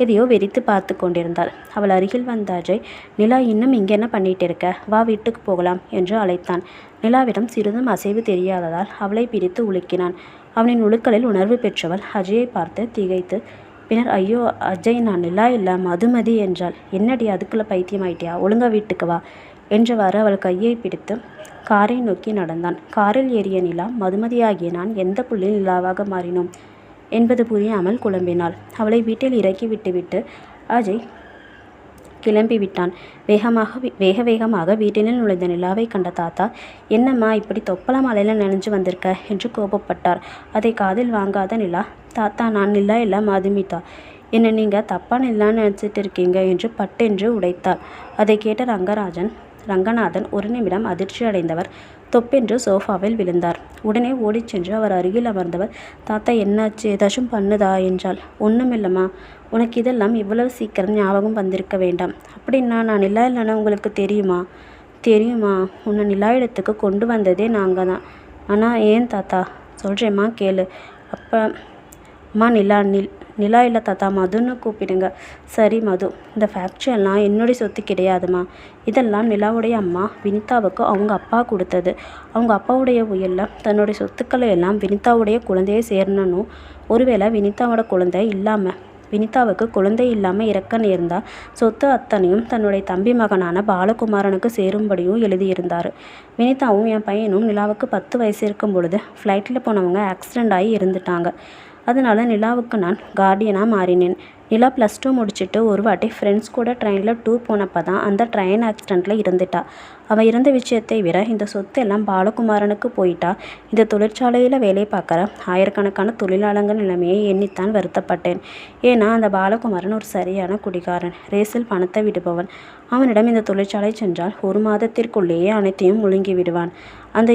A: எதையோ வெறித்து பார்த்து கொண்டிருந்தாள். அவள் அருகில் வந்த அஜய், நிலா, இன்னும் இங்கே என்ன பண்ணிட்டு இருக்க, வா வீட்டுக்கு போகலாம் என்று அழைத்தான். நிலாவிடம் சிறிதும் அசைவு தெரியாததால் அவளை பிடித்து உலுக்கினான். அவனின் உழுக்களில் உணர்வு பெற்றவள் அஜயை பார்த்து திகைத்து பின்னர், ஐயோ அஜய், நான் நிலா இல்லை, மதுமதி என்றாள். என்னடி, அதுக்குள்ளே பைத்தியம் ஆயிட்டியா, ஒழுங்கா வீட்டுக்கு வா என்றவாறு அவள் கையை பிடித்து காரை நோக்கி நடந்தான். காரில் ஏறிய நிலா, மதுமதியாகிய நான் எந்த புள்ளில் நிலாவாக மாறினோம் என்பது புரியாமல் குழம்பினாள். அவளை வீட்டில் இறக்கி விட்டுவிட்டு அஜய் கிளம்பிவிட்டான். வேகமாக வீட்டினில் நுழைந்த நிலாவை கண்ட தாத்தா, என்னம்மா இப்படி தொப்பள மலையில் நனைஞ்சு வந்திருக்க என்று கோபப்பட்டார். அதை காதில் வாங்காத நிலா, தாத்தா, நான் நிலா இல்லை, மதுமிதா என்னை நீங்கள் தப்பாக நிலான்னு நினச்சிட்டு இருக்கீங்க என்று பட்டென்று உடைத்தார். அதை கேட்ட ரங்கநாதன் ஒரு நிமிடம் அதிர்ச்சி அடைந்தவர் தொப்பென்று சோஃபாவில் விழுந்தார். உடனே ஓடிச் சென்று அவர் அருகில் அமர்ந்தவர், தாத்தா என்னாச்சு, ஏதாச்சும் பண்ணுதா என்றாள். ஒன்றுமில்லம்மா, உனக்கு இதெல்லாம் இவ்வளவு சீக்கிரம் ஞாபகம் வந்திருக்க வேண்டாம். அப்படின்னா நான் நிலா இல்லைன்னா உங்களுக்கு தெரியுமா? தெரியுமா, உன்னை நிலா இடத்துக்கு கொண்டு வந்ததே நாங்கள் தான். ஆனால் ஏன் தாத்தா? சொல்கிறேம்மா கேளு. அம்மா நிலா இல்லை தாத்தா, மதுன்னு கூப்பிடுங்க. சரி மது, இந்த ஃபேக்ட்ரி எல்லாம் என்னுடைய சொத்து கிடையாதுமா. இதெல்லாம் நிலாவுடைய அம்மா வினிதாவுக்கு அவங்க அப்பா கொடுத்தது. அவங்க அப்பாவுடைய உயிரில் தன்னுடைய சொத்துக்களை எல்லாம் வினிதாவுடைய குழந்தையை சேரணும். ஒருவேளை வினிதாவுக்கு குழந்தை இல்லாமல் இறக்க நேர்ந்தால் சொத்து அத்தனையும் தன்னுடைய தம்பி மகனான பாலகுமாரனுக்கு சேரும்படியும் எழுதியிருந்தார். வினிதாவும் என் பையனும் நிலாவுக்கு 10 வயசு இருக்கும் பொழுது ஃப்ளைட்டில் போனவங்க ஆக்சிடெண்ட் ஆகி இருந்துட்டாங்க. அதனால் நிலாவுக்கு நான் கார்டியனாக மாறினேன். நிலா +2 முடிச்சுட்டு ஒரு வாட்டி ஃப்ரெண்ட்ஸ் கூட ட்ரெயினில் டூர் போனப்போ தான் அந்த ட்ரெயின் ஆக்சிடெண்ட்டில் இருந்துட்டா. அவள் இறந்த விஷயத்தை விட இந்த சொத்து எல்லாம் பாலகுமாரனுக்கு போயிட்டா. இந்த தொழிற்சாலையில் வேலை பார்க்குற ஆயிரக்கணக்கான தொழிலாளர்கள் நிலைமையை எண்ணித்தான் வருத்தப்பட்டேன். ஏன்னா அந்த பாலகுமாரன் ஒரு சரியான குடிகாரன், ரேஸில் பணத்தை விடுபவன். அவனிடம் இந்த தொழிற்சாலை சென்றால் 1 மாதத்திற்குள்ளேயே அனைத்தையும் முழுங்கி விடுவான். அந்த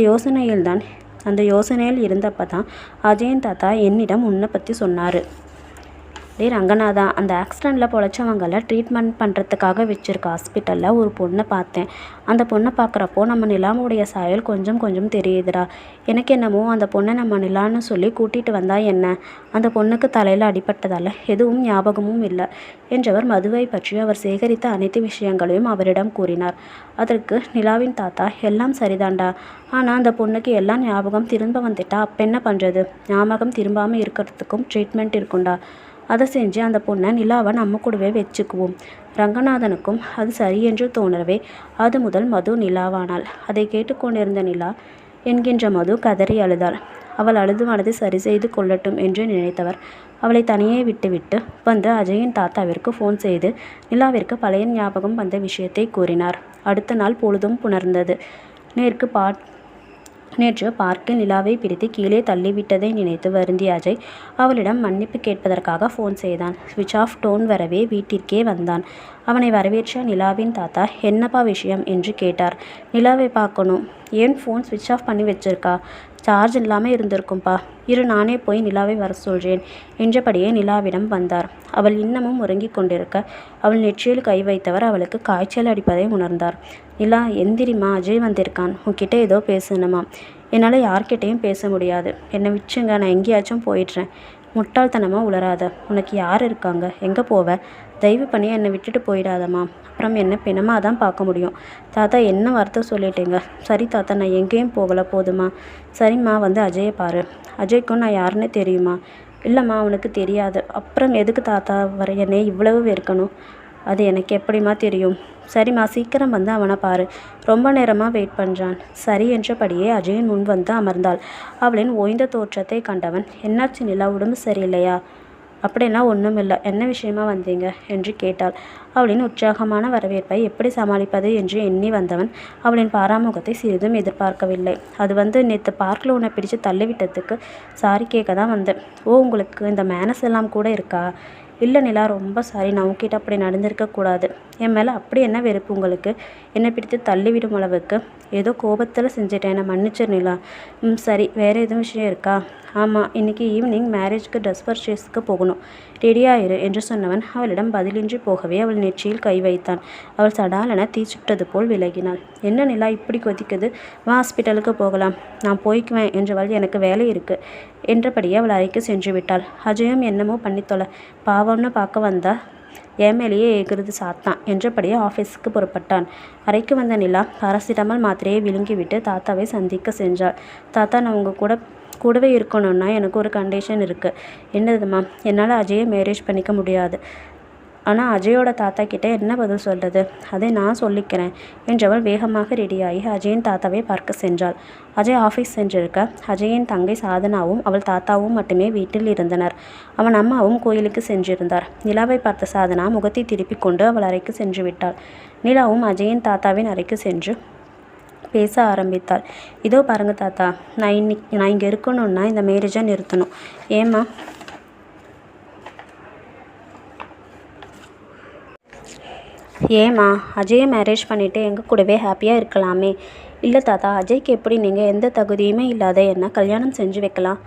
A: யோசனையில் இருந்தப்போ தான் அஜயன் தாத்தா என்னிடம் உன்னை பற்றி சொன்னார். ரங்கநாதா, அந்த ஆக்சிடெண்ட்டில் பொழைச்சவங்களை ட்ரீட்மெண்ட் பண்ணுறதுக்காக வச்சுருக்க ஹாஸ்பிட்டலில் ஒரு பொண்ணை பார்த்தேன். அந்த பொண்ணை பார்க்குறப்போ நம்ம நிலாவுடைய சாயல் கொஞ்சம் கொஞ்சம் தெரியுதுடா. எனக்கு என்னமோ அந்த பொண்ணை நம்ம நிலான்னு சொல்லி கூட்டிகிட்டு வந்தால் என்ன? அந்த பொண்ணுக்கு தலையில் அடிபட்டதால் எதுவும் ஞாபகமும் இல்லை என்றவர் மதுவை பற்றி அவர் சேகரித்த அனைத்து விஷயங்களையும் அவரிடம் கூறினார். அதற்கு நிலாவின் தாத்தா, எல்லாம் சரிதான்டா, ஆனால் அந்த பொண்ணுக்கு எல்லாம் ஞாபகம் திரும்ப வந்துட்டா அப்போ என்ன பண்ணுறது? ஞாபகம் திரும்பாமல் இருக்கிறதுக்கும் ட்ரீட்மெண்ட் இருக்குண்டா. அதை செஞ்சு அந்த பொண்ணை நிலாவை நம்ம கூடவே வச்சுக்குவோம். ரங்கநாதனுக்கும் அது சரி என்று தோணவே அது முதல் மது நிலாவானாள். அதை கேட்டுக்கொண்டிருந்த நிலா என்கின்ற மது கதறி அழுதாள். அவள் அழுதுவானது சரி செய்து கொள்ளட்டும் என்று நினைத்தவர் அவளை தனியே விட்டுவிட்டு வந்து அஜயின் தாத்தாவிற்கு ஃபோன் செய்து நிலாவிற்கு பழைய ஞாபகம் வந்த விஷயத்தை கூறினார். அடுத்த நாள் பொழுதும் புணர்ந்தது. நேற்று பார்க்கில் நிலாவை பிடித்து கீழே தள்ளிவிட்டதை நினைத்து வருந்திய அஜய் அவளிடம் மன்னிப்பு கேட்பதற்காக ஃபோன் செய்தான். ஸ்விட்ச் ஆஃப் டோன் வரவே வீட்டிற்கே வந்தான். அவனை வரவேற்ற நிலாவின் தாத்தா, என்னப்பா விஷயம் என்று கேட்டார். நிலாவை பார்க்கணும். ஏன் ஃபோன் ஸ்விட்ச் ஆஃப் பண்ணி வச்சிருக்கா? சார்ஜ் இல்லாமல் இருந்திருக்கும்பா. நானே போய் நிலாவை வர சொல்கிறேன் என்றபடியே நிலாவிடம் வந்தார். அவள் இன்னமும் உறங்கிக் கொண்டிருக்க அவள் நெற்றியில் கை வைத்தவர் அவளுக்கு காய்ச்சல் அடிப்பதை உணர்ந்தார். நிலா, எந்திரிமா, அஜய் வந்திருக்கான், உன்கிட்ட ஏதோ பேசணுமா? என்னால் யார்கிட்டையும் பேச முடியாது, என்னை விச்சுங்க, நான் எங்கேயாச்சும் போயிடுறேன். முட்டாள்தனமாக உளராத. உனக்கு யார் இருக்காங்க? எங்கே போவ? தயவு பண்ணி என்னை விட்டுட்டு போயிடாதம்மா. அப்புறம் என்ன பிணமாக தான் பார்க்க முடியும். தாத்தா, என்ன வார்த்தை சொல்லிட்டேங்க. சரி தாத்தா, நான் எங்கேயும் போகலை, போதுமா? சரிம்மா, வந்து அஜயை பாரு. அஜய்க்கும் நான் யாருன்னு தெரியுமா? இல்லைம்மா, அவனுக்கு தெரியாது. அப்புறம் எதுக்கு தாத்தா வர என்னை இவ்வளவு வெறுக்கணும்? அது எனக்கு எப்படிம்மா தெரியும்? சரிம்மா, சீக்கிரம் வந்து அவனை பாரு. ரொம்ப நேரமாக வெயிட் பண்ணுறான். சரி என்றபடியே அஜயின் முன் வந்து அமர்ந்தாள். அவளின் ஓய்ந்த தோற்றத்தை கண்டவன், என்னாச்சு நிலா, உடம்பு சரியில்லையா? அப்படிலாம் ஒன்றும் இல்லை. என்ன விஷயமா வந்தீங்க என்று கேட்டாள். அவளின் உற்சாகமான வரவேற்பை எப்படி சமாளிப்பது என்று எண்ணி வந்தவன் அவளின் பாராமுகத்தை சிறிதும் எதிர்பார்க்கவில்லை. அது நேற்று பார்க்கில் உன்னை பிடிச்சு தள்ளிவிட்டதுக்கு சாரி கேட்க தான் வந்தேன். ஓ, உங்களுக்கு இந்த மேனஸ் எல்லாம் கூட இருக்கா? இல்லை நிலா, ரொம்ப சாரி, நான் உங்ககிட்ட அப்படி நடந்திருக்கக்கூடாது. என் மேலே அப்படி என்ன வெறுப்பு உங்களுக்கு? என்னை பிடித்து தள்ளிவிடும் அளவுக்கு ஏதோ கோபத்தில் செஞ்சுட்டேன், என்னை மன்னிச்சிரு நிலா. சரி, வேறு எதுவும் விஷயம் இருக்கா? ஆமாம், இன்றைக்கி ஈவினிங் மேரேஜ்க்கு ட்ரெஸ் பர்ச்சேஸ்க்கு போகணும், ரெடியாயிரு என்று சொன்னவன் அவளிடம் பதிலின்றி போகவே அவள் நெற்றியில் கை வைத்தான். அவள் சடாலென தீச்சுட்டது போல் விலகினாள். என்ன நிலா இப்படி கொதிக்குது? வா, ஹாஸ்பிட்டலுக்கு போகலாம். நான் போய்க்குவேன் என்றவள், எனக்கு வேலை இருக்குது என்றபடியே அவள் அறைக்கு சென்று விட்டாள். அஜயும் என்னமோ பண்ணித்தொலை, பாவம்னு பார்க்க வந்தா என் மேலேயே ஏகிறது சாத்தான் என்றபடியே ஆஃபீஸுக்கு புறப்பட்டான். அறைக்கு வந்த நிலா பாராசிட்டமால் மாத்திரையை விழுங்கிவிட்டு தாத்தாவை சந்திக்க சென்றாள். தாத்தா, நான் உங்கள் கூடவே இருக்கணும்னா எனக்கு ஒரு கண்டிஷன் இருக்குது. என்னதுமா? என்னால் அஜயை மேரேஜ் பண்ணிக்க முடியாது. ஆனால் அஜயோட தாத்தா கிட்டே என்ன பதில் சொல்கிறது? அதை நான் சொல்லிக்கிறேன் என்றவள் வேகமாக ரெடியாகி அஜயின் தாத்தாவை பார்க்க சென்றாள். அஜய் ஆஃபீஸ் சென்றிருக்க அஜயின் தங்கை சாதனாவும் அவள் தாத்தாவும் மட்டுமே வீட்டில் இருந்தனர். அவன் அம்மாவும் கோயிலுக்கு சென்றிருந்தார். நிலாவை பார்த்த சாதனா முகத்தை திருப்பிக் கொண்டு அவள் அறைக்கு சென்று விட்டாள். நிலாவும் அஜயின் தாத்தாவின் அறைக்கு சென்று பேச ஆரம்பித்தாள். இதோ பாருங்க தாத்தா, நான் இங்கே இருக்கணும்னா இந்த மேரேஜை நிறுத்தணும். ஏம்மா? ஏம்மா, அஜயை மேரேஜ் பண்ணிவிட்டு எங்கள் கூடவே ஹாப்பியாக இருக்கலாமே. இல்லை தாத்தா, அஜய்க்கு எப்படி நீங்கள் எந்த தகுதியுமே இல்லாத என்ன கல்யாணம் செஞ்சு வைக்கலாம்?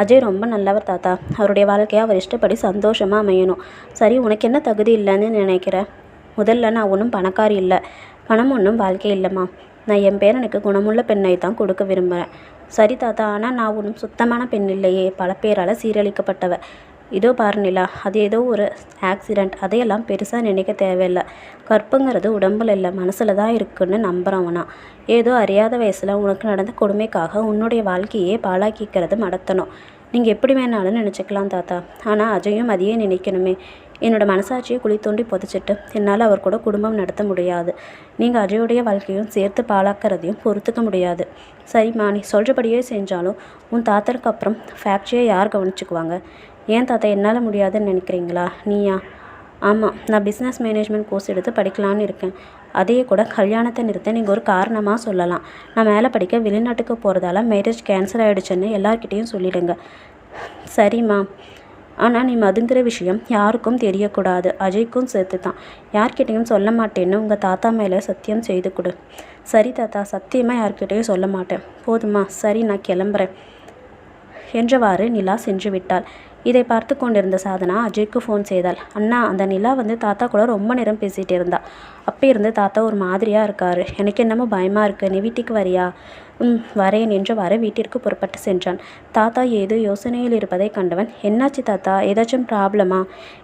A: அஜய் ரொம்ப நல்லவர் தாத்தா. அவருடைய வாழ்க்கையை அவர் இஷ்டப்படி சந்தோஷமாக அமையணும். சரி, உனக்கு என்ன தகுதி இல்லைன்னு நினைக்கிற? முதல்ல நான் ஒன்றும் பணக்காரி இல்லை, பணம் ஒன்றும் வாழ்க்கை இல்லைம்மா. நான் என் பேரனுக்கு குணமுள்ள பெண்ணை தான் கொடுக்க விரும்புகிறேன். சரி தாத்தா, ஆனால் நான் ஒன்றும் சுத்தமான பெண் இல்லையே, பல பேரால் சீரழிக்கப்பட்டவ. இதோ பாரு நிலா, அது ஏதோ ஒரு ஆக்சிடெண்ட், அதையெல்லாம் பெருசாக நினைக்க தேவையில்லை. கற்புங்கிறது உடம்புல இல்லை, மனசில் தான் இருக்குன்னு நம்புகிறவனா. ஏதோ அறியாத வயசில் உனக்கு நடந்த கொடுமைக்காக உன்னுடைய வாழ்க்கையே பாழாக்கிக்கிறது மடத்தணும். நீங்கள் எப்படி வேணாலும் நினச்சிக்கலாம் தாத்தா, ஆனால் அஜயும் அதையே நினைக்கணுமே. என்னோடய மனசாட்சியை குழி தோண்டி புதைச்சிட்டு என்னால் அவர் கூட குடும்பம் நடத்த முடியாது. நீங்கள் அஜயோடைய வாழ்க்கையும் சேர்த்து பாழாக்கிறதையும் பொறுத்துக்க முடியாது. சரிம்மா, நீ சொல்கிறபடியே செஞ்சாலும் உன் தாத்தருக்கு அப்புறம் ஃபேக்ட்ரியை யார் கவனிச்சுக்குவாங்க? ஏன் தாத்தா, என்னால் முடியாதுன்னு நினைக்கிறீங்களா? நீயா? ஆமாம், நான் பிஸ்னஸ் மேனேஜ்மெண்ட் கோர்ஸ் எடுத்து படிக்கலான்னு இருக்கேன். அதையே கூட கல்யாணத்தை நிறுத்த நீங்கள் ஒரு காரணமாக சொல்லலாம். நான் மேலே படிக்க வெளிநாட்டுக்கு போகிறதால மேரேஜ் கேன்சல் ஆகிடுச்சுன்னு எல்லார்கிட்டேயும் சொல்லிடுங்க. சரிம்மா, ஆனால் நீ மதுங்கிற விஷயம் யாருக்கும் தெரியக்கூடாது, அஜய்க்கும் சேர்த்து தான். யார்கிட்டையும் சொல்ல மாட்டேன்னு உங்கள் தாத்தா மேலே சத்தியம் செய்து கொடு. சரி தாத்தா, சத்தியமாக யார்கிட்டையும் சொல்ல மாட்டேன். போதுமா? சரி, நான் கிளம்புறேன் என்றவாறு நிலா சென்று விட்டாள். இதை பார்த்து கொண்டிருந்த சாதனா அஜய்க்கு ஃபோன் செய்தாள். அண்ணா, அந்த நிலா வந்து தாத்தா கூட ரொம்ப நேரம் பேசிகிட்டு இருந்தா. அப்போ இருந்து தாத்தா ஒரு மாதிரியாக இருக்காரு. எனக்கு என்னமோ பயமாக இருக்குது. நீ வீட்டுக்கு வரியா? வரேன் என்றவாறு வீட்டிற்கு புறப்பட்டு சென்றான். தாத்தா ஏதோ யோசனையில் இருப்பதை கண்டவன், என்னாச்சு தாத்தா, ஏதாச்சும் ப்ராப்ளமா?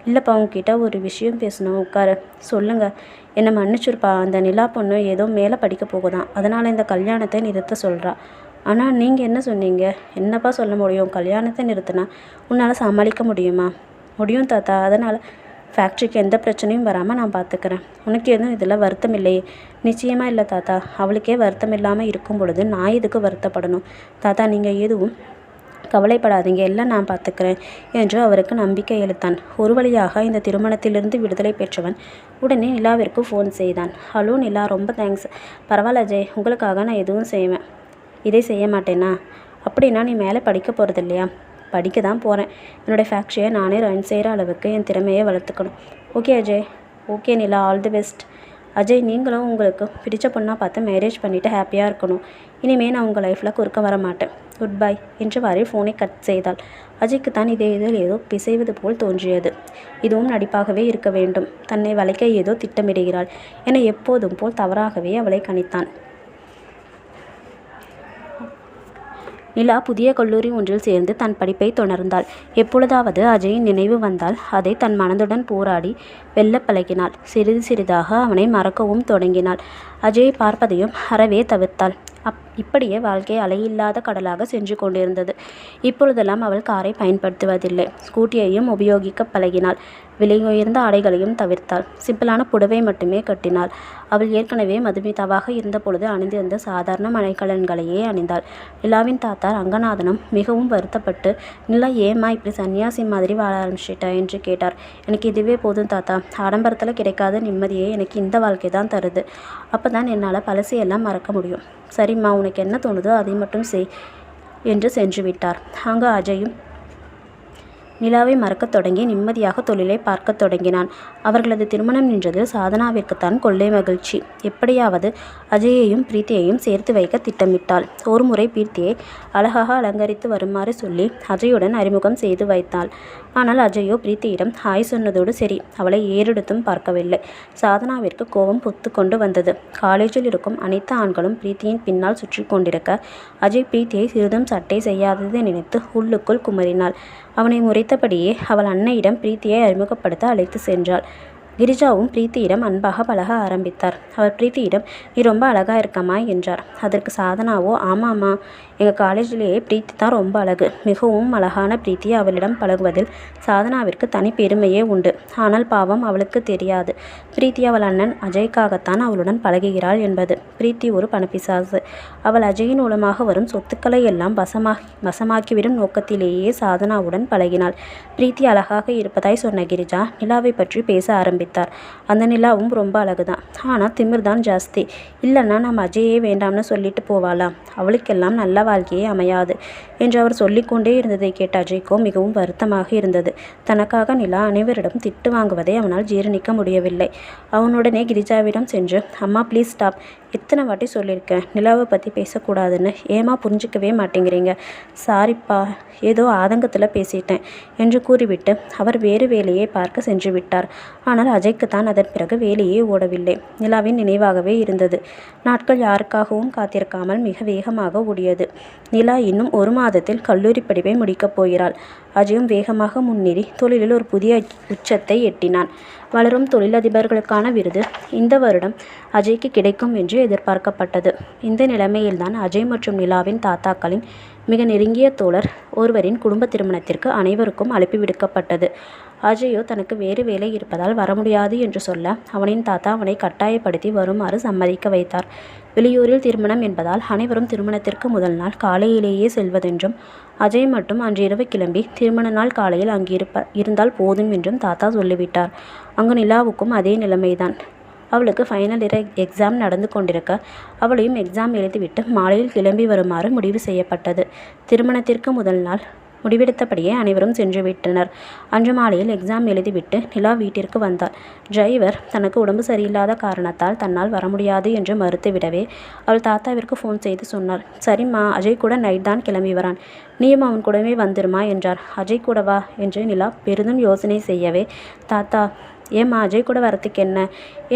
A: இல்லைப்பா, உங்ககிட்ட ஒரு விஷயம் பேசணும், உட்காரு. சொல்லுங்கள். என்னை மன்னிச்சிருப்பா, அந்த நிலா பொண்ணு ஏதோ மேலே படிக்க போகுதான், அதனால் இந்த கல்யாணத்தை நிறுத்த சொல்கிறா. ஆனால் நீங்கள் என்ன சொன்னீங்க? என்னப்பா சொல்ல முடியும்? கல்யாணத்தை நிறுத்தினா உன்னால் சமாளிக்க முடியுமா? முடியும் தாத்தா, அதனால் ஃபேக்ட்ரிக்கு எந்த பிரச்சனையும் வராமல் நான் பார்த்துக்கிறேன். உனக்கு எதுவும் இதில் வருத்தம் இல்லையே? நிச்சயமாக இல்லை தாத்தா. அவளுக்கே வருத்தம் இல்லாமல் இருக்கும் பொழுது நான் எதுக்கு வருத்தப்படணும்? தாத்தா, நீங்கள் எதுவும் கவலைப்படாதீங்க, எல்லாம் நான் பார்த்துக்கிறேன் என்று அவருக்கு நம்பிக்கை அளித்தான். ஒரு வழியாக இந்த திருமணத்திலிருந்து விடுதலை பெற்றவன் உடனே நிலாவிற்கு ஃபோன் செய்தான். ஹலோ நிலா, ரொம்ப தேங்க்ஸ். பரவாயில்ல அஜய், உங்களுக்காக நான் எதுவும் செய்வேன். இதை செய்ய மாட்டேனா? அப்படின்னா நீ மேலே படிக்க போகிறது இல்லையா? படிக்க தான் போகிறேன். என்னோடய ஃபேக்ட்ரியை நானே ரன் செய்கிற அளவுக்கு என் திறமையை வளர்த்துக்கணும். Okay Ajay. Okay Nila, all the best. Ajay, நீங்களும் உங்களுக்கு பிடிச்ச பொண்ணாக பார்த்து மேரேஜ் பண்ணிவிட்டு ஹாப்பியாக இருக்கணும். இனிமேல் நான் உங்கள் லைஃப்பில் குறுக்க வர மாட்டேன். குட் பை என்றவாறு ஃபோனை கட் செய்தாள். அஜய்க்கு தான் இதே இதில் ஏதோ பிசைவது போல் தோன்றியது. இதுவும் நடிப்பாகவே இருக்க வேண்டும். தன்னை வளைக்க ஏதோ திட்டமிடுகிறாள் என எப்போதும் போல் தவறாகவே அவளை கணித்தான். நிலா புதிய கல்லூரி ஒன்றில் சேர்ந்து தன் படிப்பை தொடர்ந்தாள். எப்பொழுதாவது அஜயின் நினைவு வந்தால் அதை தன் மனதுடன் போராடி வெல்ல பழகினாள். சிறிது சிறிதாக அவனை மறக்கவும் தொடங்கினாள். அஜயை பார்ப்பதையும் அறவே தவிர்த்தாள். இப்படியே வாழ்க்கை அலையில்லாத கடலாக சென்று கொண்டிருந்தது. இப்பொழுதெல்லாம் அவள் காரை பயன்படுத்துவதில்லை. ஸ்கூட்டியையும் உபயோகிக்க பழகினாள். விலையுயர்ந்த ஆடைகளையும் தவிர்த்தாள். சிம்பிளான புடவை மட்டுமே கட்டினாள். அவள் ஏற்கனவே மதுமிதாவாக இருந்த பொழுது அணிந்திருந்த சாதாரண மழைக்கலன்களையே அணிந்தாள். நிலாவின் தாத்தா ரங்கநாதனும் மிகவும் வருத்தப்பட்டு, நிலா ஏம்மா இப்படி சன்னியாசி மாதிரி வாழ ஆரம்பிச்சிட்டா என்று கேட்டார். எனக்கு இதுவே போதும் தாத்தா. ஆடம்பரத்தில் கிடைக்காத நிம்மதியே எனக்கு இந்த வாழ்க்கை தான் தருது. அப்போ தான் என்னால் பழசையெல்லாம் மறக்க முடியும். சரிம்மா, உனக்கு என்ன தோணுதோ அதை மட்டும் செய் என்று சென்று விட்டார். அங்கு அஜயும் நிலாவை மறக்கத் தொடங்கி நிம்மதியாக தொழிலை பார்க்கத் தொடங்கினான். அவர்களது திருமணம் நின்றதில் சாதனாவிற்குத்தான் கொள்ளை மகிழ்ச்சி. எப்படியாவது அஜயையும் பிரீத்தியையும் சேர்த்து வைக்க திட்டமிட்டாள். ஒரு முறை பிரீத்தியை அழகாக அலங்கரித்து வருமாறு சொல்லி அஜயுடன் அறிமுகம் செய்து வைத்தாள். ஆனால் அஜயோ பிரீத்தியிடம் ஹாய் சொன்னதோடு சரி, அவளை ஏறெடுத்தும் பார்க்கவில்லை. சாதனாவிற்கு கோபம் பொத்து கொண்டு வந்தது. காலேஜில் இருக்கும் அனைத்து ஆண்களும் பிரீத்தியின் பின்னால் சுற்றி கொண்டிருக்க அஜய் பிரீத்தியை சிறிதும் சட்டை செய்யாததை நினைத்து உள்ளுக்குள் குமரினாள். அவனை முறைத்தபடியே அவள் அன்னையிடம் பிரீத்தியை அறிமுகப்படுத்த அழைத்து சென்றாள். கிரிஜாவும் பிரீத்தியிடம் அன்பாக பழக ஆரம்பித்தார். அவர் பிரீத்தியிடம் நீ ரொம்ப அழகாக இருக்கம்மா என்றார். அதற்கு சாதனாவோ ஆமாம்மா, எங்கள் காலேஜிலேயே பிரீத்தி தான் ரொம்ப அழகு. மிகவும் அழகான பிரீத்தி அவளிடம் பழகுவதில் சாதனாவிற்கு தனி பெருமையே உண்டு. ஆனால் பாவம் அவளுக்கு தெரியாது, பிரீத்தி அவள் அண்ணன் அஜய்க்காகத்தான் அவளுடன் பழகுகிறாள் என்பது. பிரீத்தி ஒரு பணப்பிசாசு. அவள் அஜயின் மூலமாக வரும் சொத்துக்களை எல்லாம் வசமாக்கிவிடும் நோக்கத்திலேயே சாதனாவுடன் பழகினாள். பிரீத்தி அழகாக இருப்பதாய் சொன்ன கிரிஜா நிலாவை பற்றி பேச ஆரம்பித்தார். முடித்தார். அந்த நிலாவும் ரொம்ப அழகுதான், ஆனால் திமிர் தான் ஜாஸ்தி. இல்லைன்னா நம்ம அஜயே வேண்டாம்னு சொல்லிட்டு போவாளாம். அவளுக்கெல்லாம் நல்ல வாழ்க்கையே அமையாது என்று அவர் சொல்லிக்கொண்டே இருந்ததை கேட்ட அஜய்க்கோ மிகவும் வருத்தமாக இருந்தது. தனக்காக நிலா அனைவரிடம் திட்டு வாங்குவதை அவனால் ஜீரணிக்க முடியவில்லை. அவனுடனே கிரிஜாவிடம் சென்று, அம்மா ப்ளீஸ் ஸ்டாப், எத்தனை வாட்டி சொல்லியிருக்கேன் நிலாவை பற்றி பேசக்கூடாதுன்னு, ஏமா புரிஞ்சிக்கவே மாட்டேங்கிறீங்க? சாரிப்பா, ஏதோ ஆதங்கத்தில் பேசிட்டேன் என்று கூறிவிட்டு அவர் வேறு வேலையை பார்க்க சென்று விட்டார். ஆனால் அஜய்க்குத்தான் அதன் பிறகு வேலையே ஓடவில்லை. நிலாவின் நினைவாகவே இருந்தது. நாட்கள் யாருக்காகவும் காத்திருக்காமல் மிக வேகமாக ஓடியது. நிலா இன்னும் 1 மாதத்தில் கல்லூரி படிப்பை முடிக்கப் போகிறாள். அஜயும் வேகமாக முன்னேறி தொழிலில் ஒரு புதிய உச்சத்தை எட்டினான். வளரும் தொழிலதிபர்களுக்கான விருது இந்த வருடம் அஜய்க்கு கிடைக்கும் என்று எதிர்பார்க்கப்பட்டது. இந்த நிலைமையில்தான் அஜய் மற்றும் நிலாவின் தாத்தாக்களின் மிக நெருங்கிய தோழர் ஒருவரின் குடும்ப திருமணத்திற்கு அனைவருக்கும் அழைப்பு விடுக்கப்பட்டது. அஜயோ தனக்கு வேறு வேலை இருப்பதால் வர முடியாது என்று சொல்ல அவனின் தாத்தா அவனை கட்டாயப்படுத்தி வருமாறு சம்மதிக்க வைத்தார். வெளியூரில் திருமணம் என்பதால் அனைவரும் திருமணத்திற்கு முதல் நாள் காலையிலேயே செல்வதென்றும், அஜய் மட்டும் அன்றிரவு கிளம்பி திருமண நாள் காலையில் அங்கு இருந்தால் போதும் என்றும் தாத்தா சொல்லிவிட்டார். அங்கு நிலாவுக்கும் அதே நிலைமைதான். அவளுக்கு ஃபைனல் இயர் எக்ஸாம் நடந்து கொண்டிருக்க அவளையும் எக்ஸாம் எழுதிவிட்டு மாலையில் கிளம்பி வருமாறு முடிவு செய்யப்பட்டது. திருமணத்திற்கு முதல் நாள் முடிவெடுத்தபடியே அனைவரும் சென்று விட்டனர். அன்று மாலையில் எக்ஸாம் எழுதிவிட்டு நிலா வீட்டிற்கு வந்தாள். டிரைவர் தனக்கு உடம்பு சரியில்லாத காரணத்தால் தன்னால் வர முடியாது என்று மறுத்துவிடவே அவள் தாத்தாவிற்கு ஃபோன் செய்து சொன்னாள். சரிம்மா, அஜய் கூட நைட் தான் கிளம்பி வரான், நீயும் அவன் கூடவே வந்துருமா என்றார். அஜய் கூடவா என்று நிலா பெரிதும் யோசனை செய்யவே, தாத்தா ஏம்மா அஜய் கூட வரத்துக்கு என்ன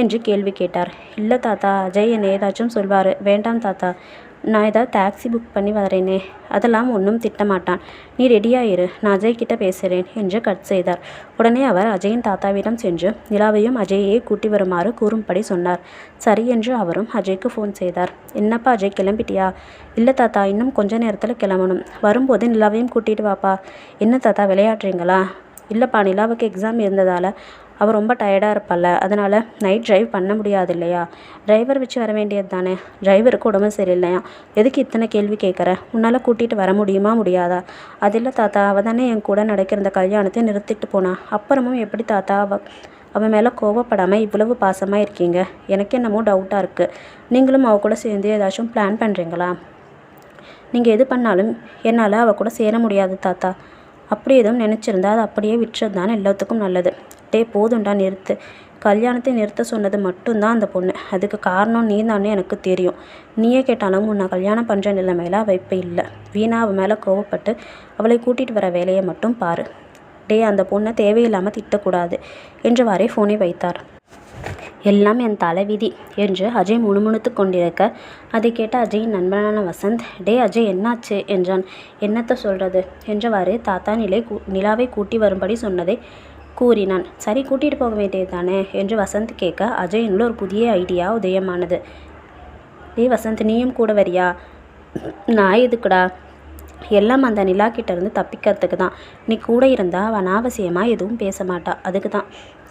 A: என்று கேள்வி கேட்டார். இல்லை தாத்தா, அஜய் என்னை ஏதாச்சும் சொல்வார். வேண்டாம் தாத்தா, நான் ஏதாவது டாக்ஸி புக் பண்ணி வரேனே, அதெல்லாம் ஒன்றும் திட்டமாட்டான். நீ ரெடியாயிரு, நான் அஜய் கிட்ட பேசுகிறேன் என்று கட் செய்தார். உடனே அவர் அஜயின் தாத்தாவிடம் சென்று நிலாவையும் அஜயையே கூட்டி வருமாறு கூறும்படி சொன்னார். சரி என்று அவரும் அஜய்க்கு ஃபோன் செய்தார். என்னப்பா அஜய், கிளம்பிட்டியா? இல்லை தாத்தா, இன்னும் கொஞ்ச நேரத்தில் கிளம்பணும். வரும்போது நிலாவையும் கூட்டிகிட்டு வாப்பா. என்ன தாத்தா விளையாடுறீங்களா? இல்லைப்பா, நிலாவுக்கு எக்ஸாம் இருந்ததால் அவள் ரொம்ப டயர்டாக இருப்பாள், அதனால் நைட் டிரைவ் பண்ண முடியாது இல்லையா? டிரைவர் வச்சு வர வேண்டியது தானே. டிரைவருக்கு உடம்பு சரியில்லையா? எதுக்கு இத்தனை கேள்வி கேட்குற? உன்னால் கூட்டிகிட்டு வர முடியுமா முடியாதா? அது இல்லை தாத்தா, அவள் தானே என் கூட நடக்கிற இந்த கல்யாணத்தை நிறுத்திட்டு போனா. அப்புறமும் எப்படி தாத்தா அவன் மேலே கோவப்படாமல் இவ்வளவு பாசமாக இருக்கீங்க? எனக்கு என்னமோ டவுட்டாக இருக்குது. நீங்களும் அவள் கூட சேர்ந்து ஏதாச்சும் பிளான் பண்ணுறீங்களா? நீங்கள் எது பண்ணாலும் என்னால் அவள் கூட சேர முடியாது தாத்தா. அப்படி எதுவும் நினச்சிருந்தா அது அப்படியே விட்டுறது தானே எல்லாத்துக்கும் நல்லது. போதுண்டா, நிறுத்து. கல்யாணத்தை நிறுத்த சொன்னது மட்டும்தான் அந்த பொண்ணு. அதுக்கு காரணம் நீ தானே எனக்கு தெரியும். நீயே கேட்டாலும் உன்னை கல்யாணம் பண்ணுற நிலைமையில அவள் இப்போ இல்லை. வீணா அவள் மேலே கோவப்பட்டு அவளை கூட்டிகிட்டு வர வேலையை மட்டும் பாரு. அந்த பொண்ணை தேவையில்லாமல் திட்டக்கூடாது என்றவாறே ஃபோனை வைத்தார். எல்லாம் என் தலைவிதி என்று அஜய் முணுமுணுத்து கொண்டிருக்க அதை கேட்ட அஜயின் நண்பனான வசந்த், அஜய் என்னாச்சு என்றான். என்னத்தை சொல்கிறது என்றவாறு தாத்தா நிலாவை கூட்டி வரும்படி சொன்னதை கூறினான். சரி, கூட்டிகிட்டு போக வேண்டியது தானே என்று வசந்த் கேட்க அஜயினுள்ள ஒரு புதிய ஐடியா உதயமானது. வசந்த், நீயும் கூட வரியா? நான் எதுக்குடா? எல்லாம் அந்த நிலா கிட்டேருந்து தப்பிக்கிறதுக்கு தான். நீ கூட இருந்தால் அவன் அனாவசியமாக எதுவும் பேச மாட்டா, அதுக்கு தான்.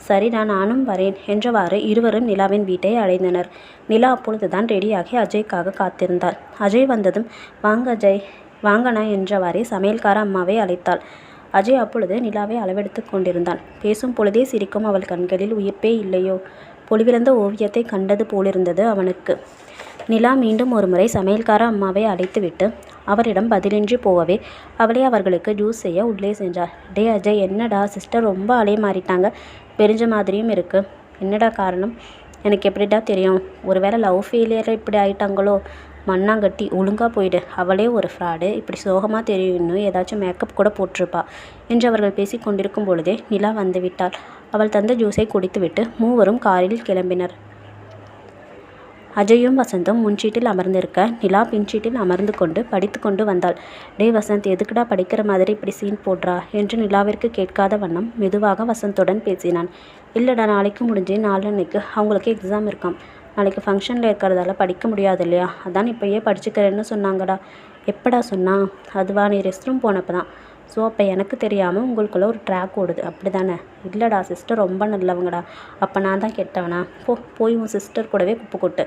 A: சரிடா, நானும் வரேன் என்றவாறு இருவரும் நிலாவின் வீட்டை அடைந்தனர். நிலா அப்பொழுதுதான் ரெடியாகி அஜய்க்காக காத்திருந்தாள். அஜய் வந்ததும், வாங்க அஜய், வாங்கண்ணா என்றவாறே சமையல்கார அம்மாவை அழைத்தாள். அஜய் அப்பொழுது நிலாவை அளவெடுத்து கொண்டிருந்தான். பேசும் பொழுதே சிரிக்கும் அவள் கண்களில் உயிர்ப்பே இல்லையோ? பொலிவிழந்த ஓவியத்தை கண்டது போலிருந்தது அவனுக்கு. நிலா மீண்டும் ஒரு முறை சமையல்கார அம்மாவை அழைத்துவிட்டு அவரிடம் பதிலின்றி போகவே அவளே அவர்களுக்கு ஜூஸ் செய்ய உள்ளே சென்றார். அஜய், என்னடா சிஸ்டர் ரொம்ப மாறிட்டாங்க, பெரிஞ்ச மாதிரியும் இருக்கு. என்னடா காரணம்? எனக்கு எப்படிடா தெரியும்? ஒருவேளை லவ் ஃபெயிலியர் இப்படி ஆயிட்டாங்களோ? மண்ணாங்கட்டி, ஒழுங்காக போயிடு. அவளே ஒரு ஃப்ராடு, இப்படி சோகமாக தெரியும், இன்னும் ஏதாச்சும் மேக்கப் கூட போட்டிருப்பா என்று அவர்கள் பேசி கொண்டிருக்கும் பொழுதே நிலா வந்துவிட்டாள். அவள் தந்த ஜூஸை குடித்துவிட்டு மூவரும் காரில் கிளம்பினர். அஜயும் வசந்தும் முன்சீட்டில் அமர்ந்திருக்க நிலா பின்சீட்டில் அமர்ந்து கொண்டு படித்து கொண்டு வந்தாள். வசந்த், எதுக்குடா படிக்கிற மாதிரி இப்படி சீன் போடுறா என்று நிலாவிற்கு கேட்காத வண்ணம் மெதுவாக வசந்துடன் பேசினான். இல்லைடா, நாளைக்கு முடிஞ்சு நாளன்னைக்கு அவங்களுக்கு எக்ஸாம் இருக்காம். நாளைக்கு ஃபங்க்ஷனில் இருக்கிறதால படிக்க முடியாது இல்லையா? அதான் இப்போயே படிச்சுக்கிறேன்னு சொன்னாங்கடா. எப்படா சொன்னா? அதுவா, நீ ரெஸ்ட் ரூம் போனப்போ தான். ஸோ அப்போ எனக்கு தெரியாமல் உங்களுக்குள்ளே ஒரு ட்ராக் ஓடுது, அப்படி தானே? இல்லைடா, சிஸ்டர் ரொம்ப நல்லவங்கடா. அப்போ நான் தான் கெட்டவனா? போய் உன் சிஸ்டர் கூடவே குப்பை கொட்டு.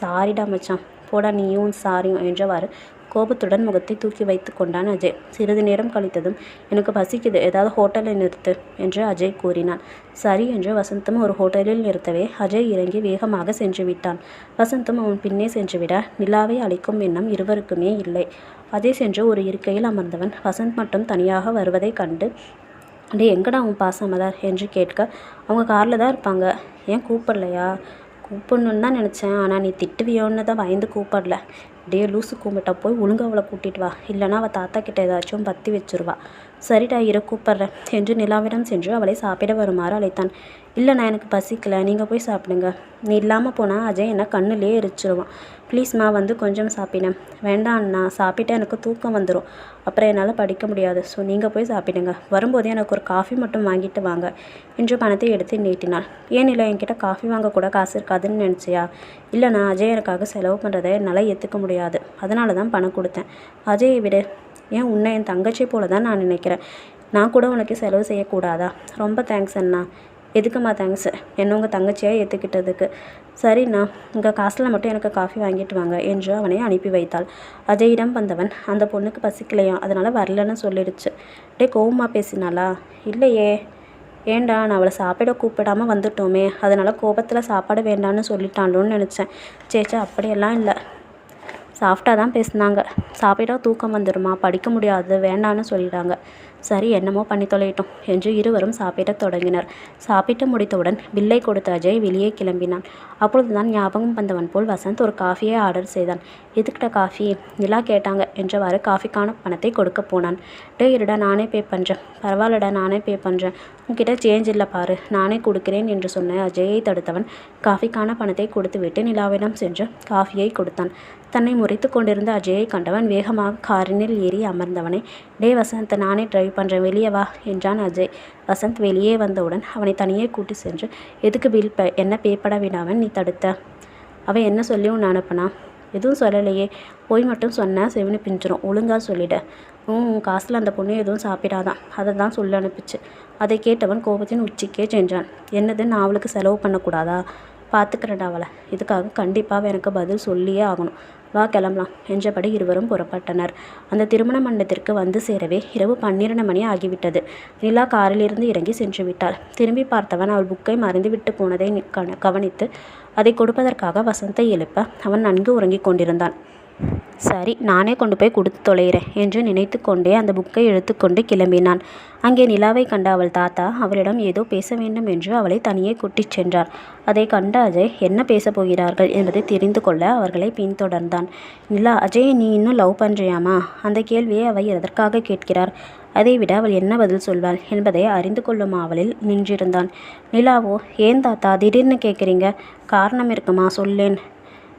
A: சாரிடா மச்சான், போடா நீயும் சாரியும் என்றவாறு கோபத்துடன் முகத்தை தூக்கி வைத்து கொண்டான் அஜய். சிறிது நேரம் கழித்ததும், எனக்கு பசிக்குது, ஏதாவது ஹோட்டலில் நிறுத்து என்று அஜய் கூறினான். சரி என்று வசந்தும் ஒரு ஹோட்டலில் நிறுத்தவே அஜய் இறங்கி வேகமாக சென்று விட்டான். வசந்தும் அவன் பின்னே சென்றுவிட நிலாவை அழைக்கும் எண்ணம் இருவருக்குமே இல்லை. அஜய் சென்று ஒரு இருக்கையில் அமர்ந்தவன் வசந்த் மட்டும் தனியாக வருவதை கண்டு, அடே எங்கடா உன் பாசமலர் என்று கேட்க, அவங்க காரில் தான் இருப்பாங்க, ஏன் கூப்பிடலையா? கூப்பிடணுன்னு தான் நினச்சேன், ஆனால் நீ திட்டுவியோன்னு தான் பயந்து கூப்பிடல. டே லூசு கூப்பிட்டா போய் ஒழுங்கு அவளை கூட்டிட்டு வா, இல்லைனா அவள் தாத்தா கிட்ட ஏதாச்சும் பற்றி வச்சுருவா. சரிடா இரு கூப்பிட்றேன் என்று நிலாவிடம் சென்று அவளை சாப்பிட வருமாறு அழைத்தான். இல்லைண்ணா எனக்கு பசிக்கலை, நீங்கள் போய் சாப்பிடுங்க. நீ இல்லாமல் போனால் அஜய் என்னை கண்ணுலேயே எரிச்சிருவான். ப்ளீஸ்மா வந்து கொஞ்சம் சாப்பிட்டேன். வேண்டாம் அண்ணா, சாப்பிட்டா எனக்கு தூக்கம் வந்துடும், அப்புறம் என்னால் படிக்க முடியாது. ஸோ நீங்கள் போய் சாப்பிடுங்க. வரும்போதே எனக்கு ஒரு காஃபி மட்டும் வாங்கிட்டு வாங்க என்று பணத்தை எடுத்து நீட்டினாள். ஏன் இல்லை, என்கிட்ட காஃபி வாங்க கூட காசு இருக்காதுன்னு நினச்சியா? இல்லைண்ணா, அஜய் எனக்காக செலவு பண்ணுறதை என்னால் ஏற்றுக்க முடியாது, அதனால தான் பணம் கொடுத்தேன். அஜயை விட ஏன் உன்னை என் தங்கச்சி போல தான் நான் நினைக்கிறேன். நான் கூட உனக்கு செலவு செய்யக்கூடாதா? ரொம்ப தேங்க்ஸ் அண்ணா. எதுக்குமா தேங்க்ஸ்? என்ன உங்கள் தங்கச்சியாக ஏற்றுக்கிட்டதுக்கு. சரிண்ணா, உங்கள் காசில் மட்டும் எனக்கு காஃபி வாங்கிட்டு வாங்க என்று அவனை அனுப்பி வைத்தாள். அஜயிடம் வந்தவன், அந்த பொண்ணுக்கு பசிக்கலையாம், அதனால் வரலன்னு சொல்லிடுச்சு. டே கோவமாக பேசினாளா? இல்லையே. ஏண்டா, நான் அவளை சாப்பிட கூப்பிடாமல் வந்துட்டோமே, அதனால் கோபத்தில் சாப்பாடு வேண்டான்னு சொல்லிட்டாளோன்னு நினச்சேன். சேச்சா அப்படியெல்லாம் இல்லை, சாஃப்டாக தான் பேசினாங்க. சாப்பிட்டா தூக்கம் வந்துடுமா, படிக்க முடியாது, வேண்டான்னு சொல்லிட்டாங்க. சரி என்னமோ பண்ணி தொலையிட்டோம் என்று இருவரும் சாப்பிடத் தொடங்கினர். சாப்பிட்டு முடித்தவுடன் பில்லை கொடுத்த அஜய் வெளியே கிளம்பினான். அப்பொழுதுதான் ஞாபகம் வந்தவன் போல் வசந்த் ஒரு காஃபியை ஆர்டர் செய்தான். எதுக்கிட்ட காஃபி? நிலா கேட்டாங்க என்றவாறு காஃபிக்கான பணத்தை கொடுக்க போனான். டே இருடா, நானே பே பண்ணுறேன். பரவாயில்லடா, நானே பே பண்ணுறேன், உன்கிட்ட சேஞ்ச் இல்லை பாரு, நானே கொடுக்கிறேன் என்று சொன்ன அஜயை தடுத்தவன் காஃபிக்கான பணத்தை கொடுத்துவிட்டு நிலாவிடம் சென்று காஃபியை கொடுத்தான். தன்னை முறைத்து கொண்டிருந்த அஜயை கண்டவன் வேகமாக காரினில் ஏறி அமர்ந்தவனை, டே வசந்த், நானே டிரைவ் பண்ணுறேன், வெளியே வா என்றான் அஜய். வசந்த் வெளியே வந்தவுடன் அவனை தனியே கூட்டி சென்று, எதுக்கு பில் என்ன பே பண்ண விடாமல் நீ தடுத்த? அவன் என்ன சொல்லி உன்னை அனுப்பினா? எதுவும் சொல்லலையே, போய் மட்டும் சொன்னால் செவினு பிஞ்சிரும், ஒழுங்காக சொல்லிட. உன் காசில் அந்த பொண்ணு எதுவும் சாப்பிடாதான், அதை தான் சொல்லி அனுப்பிச்சு. அதை கேட்டவன் கோபத்தின் உச்சிக்கே சென்றான். என்னது, நான் அவளுக்கு செலவு பண்ணக்கூடாதா? பார்த்துக்கிறேன்டா அவளை, இதுக்காக கண்டிப்பாக எனக்கு பதில் சொல்லியே ஆகணும். வா கிளம்பலாம் என்றபடி இருவரும் புறப்பட்டனர். அந்த திருமண மண்டபத்திற்கு வந்து சேரவே இரவு 12 மணி ஆகிவிட்டது. நிலா காரிலிருந்து இறங்கி சென்று விட்டாள். திரும்பி பார்த்தவன் அவள் புக்கை மறந்துவிட்டு போனதை கவனித்து அதை கொடுப்பதற்காக வசந்தை எழுப்ப அவன் நன்கு உறங்கிக் கொண்டிருந்தான். சரி, நானே கொண்டு போய் கொடுத்து தொலைகிறேன் என்று நினைத்து கொண்டே அந்த புக்கை எடுத்துக்கொண்டு கிளம்பினான். அங்கே நிலாவை கண்ட அவள் தாத்தா அவளிடம் ஏதோ பேச வேண்டும் என்று அவளை தனியே கூட்டிச் சென்றார். அதை கண்ட அஜய் என்ன பேசப் போகிறார்கள் என்பதை தெரிந்து கொள்ள அவர்களை பின்தொடர்ந்தான். நிலா, அஜயை நீ இன்னும் லவ் பண்ணுறியாமா? அந்த கேள்வியை அவள் எதற்காக கேட்கிறார்? அதைவிட அவள் என்ன பதில் சொல்வாள் என்பதை அறிந்து கொள்ளும் ஆவலில் நின்றிருந்தான். நிலாவோ, ஏன் தாத்தா திடீர்னு கேட்குறீங்க? காரணம் இருக்குமா, சொல்லேன்.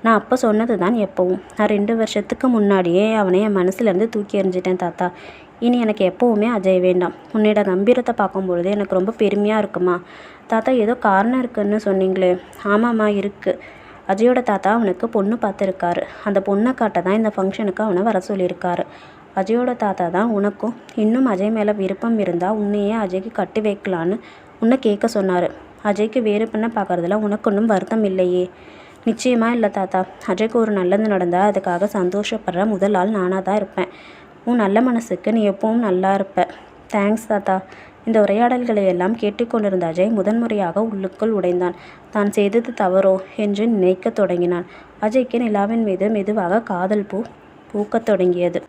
A: நான் அப்போ சொன்னது தான் எப்போவும். நான் 2 வருஷத்துக்கு முன்னாடியே அவனை என் மனசுலேருந்து தூக்கி எறிஞ்சிட்டேன் தாத்தா. இனி எனக்கு எப்போவுமே அஜய் வேண்டாம். உன்னோட கம்பீரத்தை பார்க்கும்பொழுது எனக்கு ரொம்ப பெருமையாக இருக்குமா? தாத்தா, ஏதோ காரணம் இருக்குன்னு சொன்னீங்களே? ஆமாம்மா இருக்குது. அஜயோட தாத்தா அவனுக்கு பொண்ணு பார்த்துருக்காரு. அந்த பொண்ணை காட்ட தான் இந்த ஃபங்க்ஷனுக்கு அவனை வர சொல்லியிருக்காரு. அஜயோட தாத்தா தான் உனக்கும் இன்னும் அஜய் மேலே விருப்பம் இருந்தால் உன்னையே அஜய்க்கு கட்டி வைக்கலான்னு உன்னை கேட்க சொன்னார். அஜய்க்கு வேறு பெண்ணை பார்க்குறதுல உனக்கு ஒன்றும் வருத்தம் இல்லையே? நிச்சயமாக இல்லை தாத்தா. அஜய்க்கு ஒரு நல்லது நடந்தால் அதுக்காக சந்தோஷப்படுற முதல் ஆள் நானாக தான் இருப்பேன். உன் நல்ல மனசுக்கு நீ எப்பவும் நல்லா இருப்ப. தேங்க்ஸ் தாத்தா. இந்த உரையாடல்களை எல்லாம் கேட்டுக்கொண்டிருந்த அஜய் முதன்முறையாக உள்ளுக்குள் உடைந்தான். தான் செய்தது தவறோ என்று நினைக்கத் தொடங்கினான். அஜய்க்கு நிலாவின் மீது மெதுவாக காதல் பூக்கத் தொடங்கியது.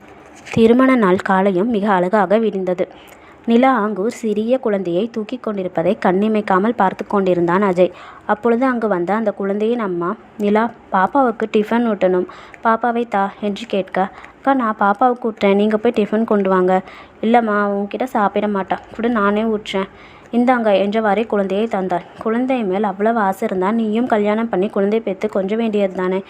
A: திருமண நாள் காலையும் மிக அழகாக விடிந்தது. நிலா அங்கு ஒரு சிறிய குழந்தையை தூக்கி கொண்டிருப்பதை கண்ணிமைக்காமல் பார்த்து கொண்டிருந்தான் அஜய். அப்பொழுது அங்கு வந்த அந்த குழந்தையின் அம்மா, நிலா, பாப்பாவுக்கு டிஃபன் ஊட்டணும், பாப்பாவை தா என்று கேட்க, அக்கா நான் பாப்பாவுக்கு ஊட்டுறேன், நீங்கள் போய் டிஃபன் கொண்டு வாங்க. இல்லைம்மா, உங்ககிட்ட சாப்பிட மாட்டா, கூட நானே ஊட்டுறேன், இந்தாங்க என்றவாறே குழந்தையை தந்தாள். குழந்தை மேல் அவ்வளவு ஆசை இருந்தால் நீயும் கல்யாணம் பண்ணி குழந்தை பெற்று கொஞ்ச வேண்டியது தானே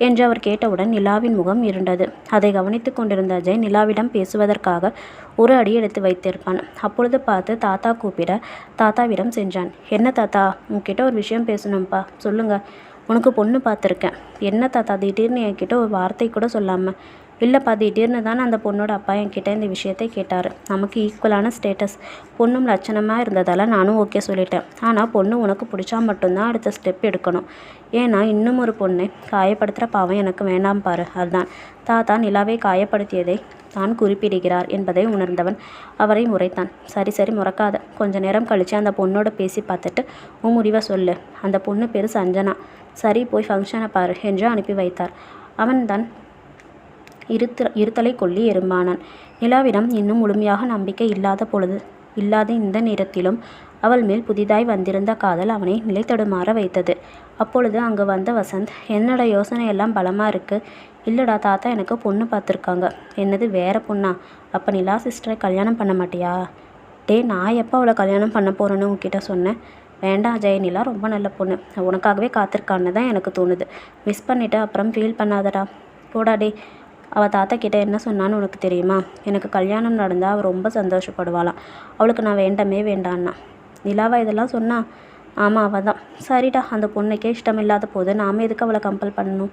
A: என்று அவர் கேட்டவுடன் நிலாவின் முகம் இருண்டது. அதை கவனித்து கொண்டிருந்த அஜய் நிலாவிடம் பேசுவதற்காக ஒரு அடி எடுத்து வைத்திருப்பான். அப்பொழுது பார்த்து தாத்தா கூப்பிட தாத்தாவிடம் சென்றான். என்ன தாத்தா, உங்ககிட்ட ஒரு விஷயம் பேசணும்ப்பா, சொல்லுங்க. உனக்கு பொண்ணு பார்த்துருக்கேன். என்ன தாத்தா திடீர்னு என்கிட்ட ஒரு வார்த்தை கூட சொல்லாமல்? இல்லைப்பா, திடீர்னு தான் அந்த பொண்ணோட அப்பா என்கிட்ட இந்த விஷயத்தை கேட்டார். நமக்கு ஈக்குவலான ஸ்டேட்டஸ், பொண்ணும் லட்சணமாக இருந்ததால் நானும் ஓகே சொல்லிட்டேன். ஆனால் பொண்ணு உனக்கு பிடிச்சா மட்டும்தான் அடுத்த ஸ்டெப் எடுக்கணும். ஏன்னா இன்னும் ஒரு பொண்ணை காயப்படுத்துகிற பாவம் எனக்கு வேண்டாம் பாரு. அதுதான் தாத்தா நிலாவை காயப்படுத்தியதை தான் குறிப்பிடுகிறார் என்பதை உணர்ந்தவன் அவரை முறைத்தான். சரி சரி, முறக்காத. கொஞ்ச நேரம் கழித்து அந்த பொண்ணோட பேசி பார்த்துட்டு உன் முடிவை சொல்லு. அந்த பொண்ணு பேர் சஞ்சனா. சரி, போய் ஃபங்க்ஷனை பாரு என்று அனுப்பி வைத்தார். அவன்தான் இருத்தலை கொள்ளி எறும்பானான். நிலாவிடம் இன்னும் முழுமையாக நம்பிக்கை இல்லாத இந்த நேரத்திலும் அவள் மேல் புதிதாய் வந்திருந்த காதல் அவனை நிலைத்தடுமாற வைத்தது. அப்பொழுது அங்கு வந்த வசந்த், என்னோட யோசனையெல்லாம் பலமாக இருக்குது. இல்லைடா, தாத்தா எனக்கு பொண்ணு பார்த்துருக்காங்க. என்னது, வேற பொண்ணா? அப்போ நிலா சிஸ்டரை கல்யாணம் பண்ண மாட்டியா? நான் எப்போ அவளை கல்யாணம் பண்ண போகிறேன்னு உங்ககிட்ட சொன்னேன்? வேண்டாம் அஜய், நிலா ரொம்ப நல்ல பொண்ணு. உனக்காகவே காத்திருக்கான்னு தான் எனக்கு தோணுது. மிஸ் பண்ணிவிட்டு அப்புறம் ஃபீல் பண்ணாதடா. போடா அவள் தாத்தா கிட்டே என்ன சொன்னான்னு உனக்கு தெரியுமா? எனக்கு கல்யாணம் நடந்தால் அவள் ரொம்ப சந்தோஷப்படுவாளாம். அவளுக்கு நான் வேண்டமே வேண்டான்னா. நிலாவா இதெல்லாம் சொன்னா? ஆமாம், அவள் தான். சரிடா, அந்த பொண்ணுக்கே இஷ்டமில்லாத போது நாம் எதுக்கு அவளை கம்பல் பண்ணணும்?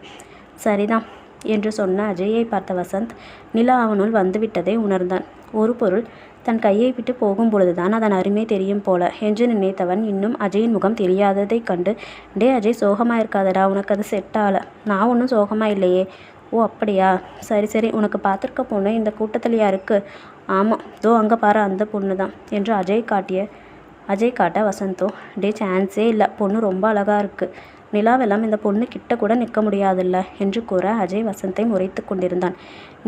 A: சரிதான் என்று சொன்ன அஜயை பார்த்த வசந்த் நிலா அவனுள் வந்துவிட்டதை உணர்ந்தான். ஒரு பொருள் தன் கையை விட்டு போகும் பொழுதுதான் அதன் அருமை தெரியும் போல என்று நினைத்தவன் இன்னும் அஜயின் முகம் தெரியாததை கண்டு, அஜய், சோகமாக இருக்காதடா, உனக்கு அது செட் ஆகலை. நான் ஒன்றும் சோகமாக இல்லையே. ஓ அப்படியா, சரி சரி. உனக்கு பார்த்துருக்க பொண்ணு இந்த கூட்டத்தில் யாருக்கு? ஆமாம், அங்கே பாரு, அந்த பொண்ணு தான் என்று அஜய் காட்ட வசந்தோ, சான்ஸே இல்லை, பொண்ணு ரொம்ப அழகாக இருக்குது. நிலாவெல்லாம் இந்த பொண்ணு கிட்ட கூட நிற்க முடியாதில்ல என்று கூற அஜய் வசந்தை முறைத்து கொண்டிருந்தான்.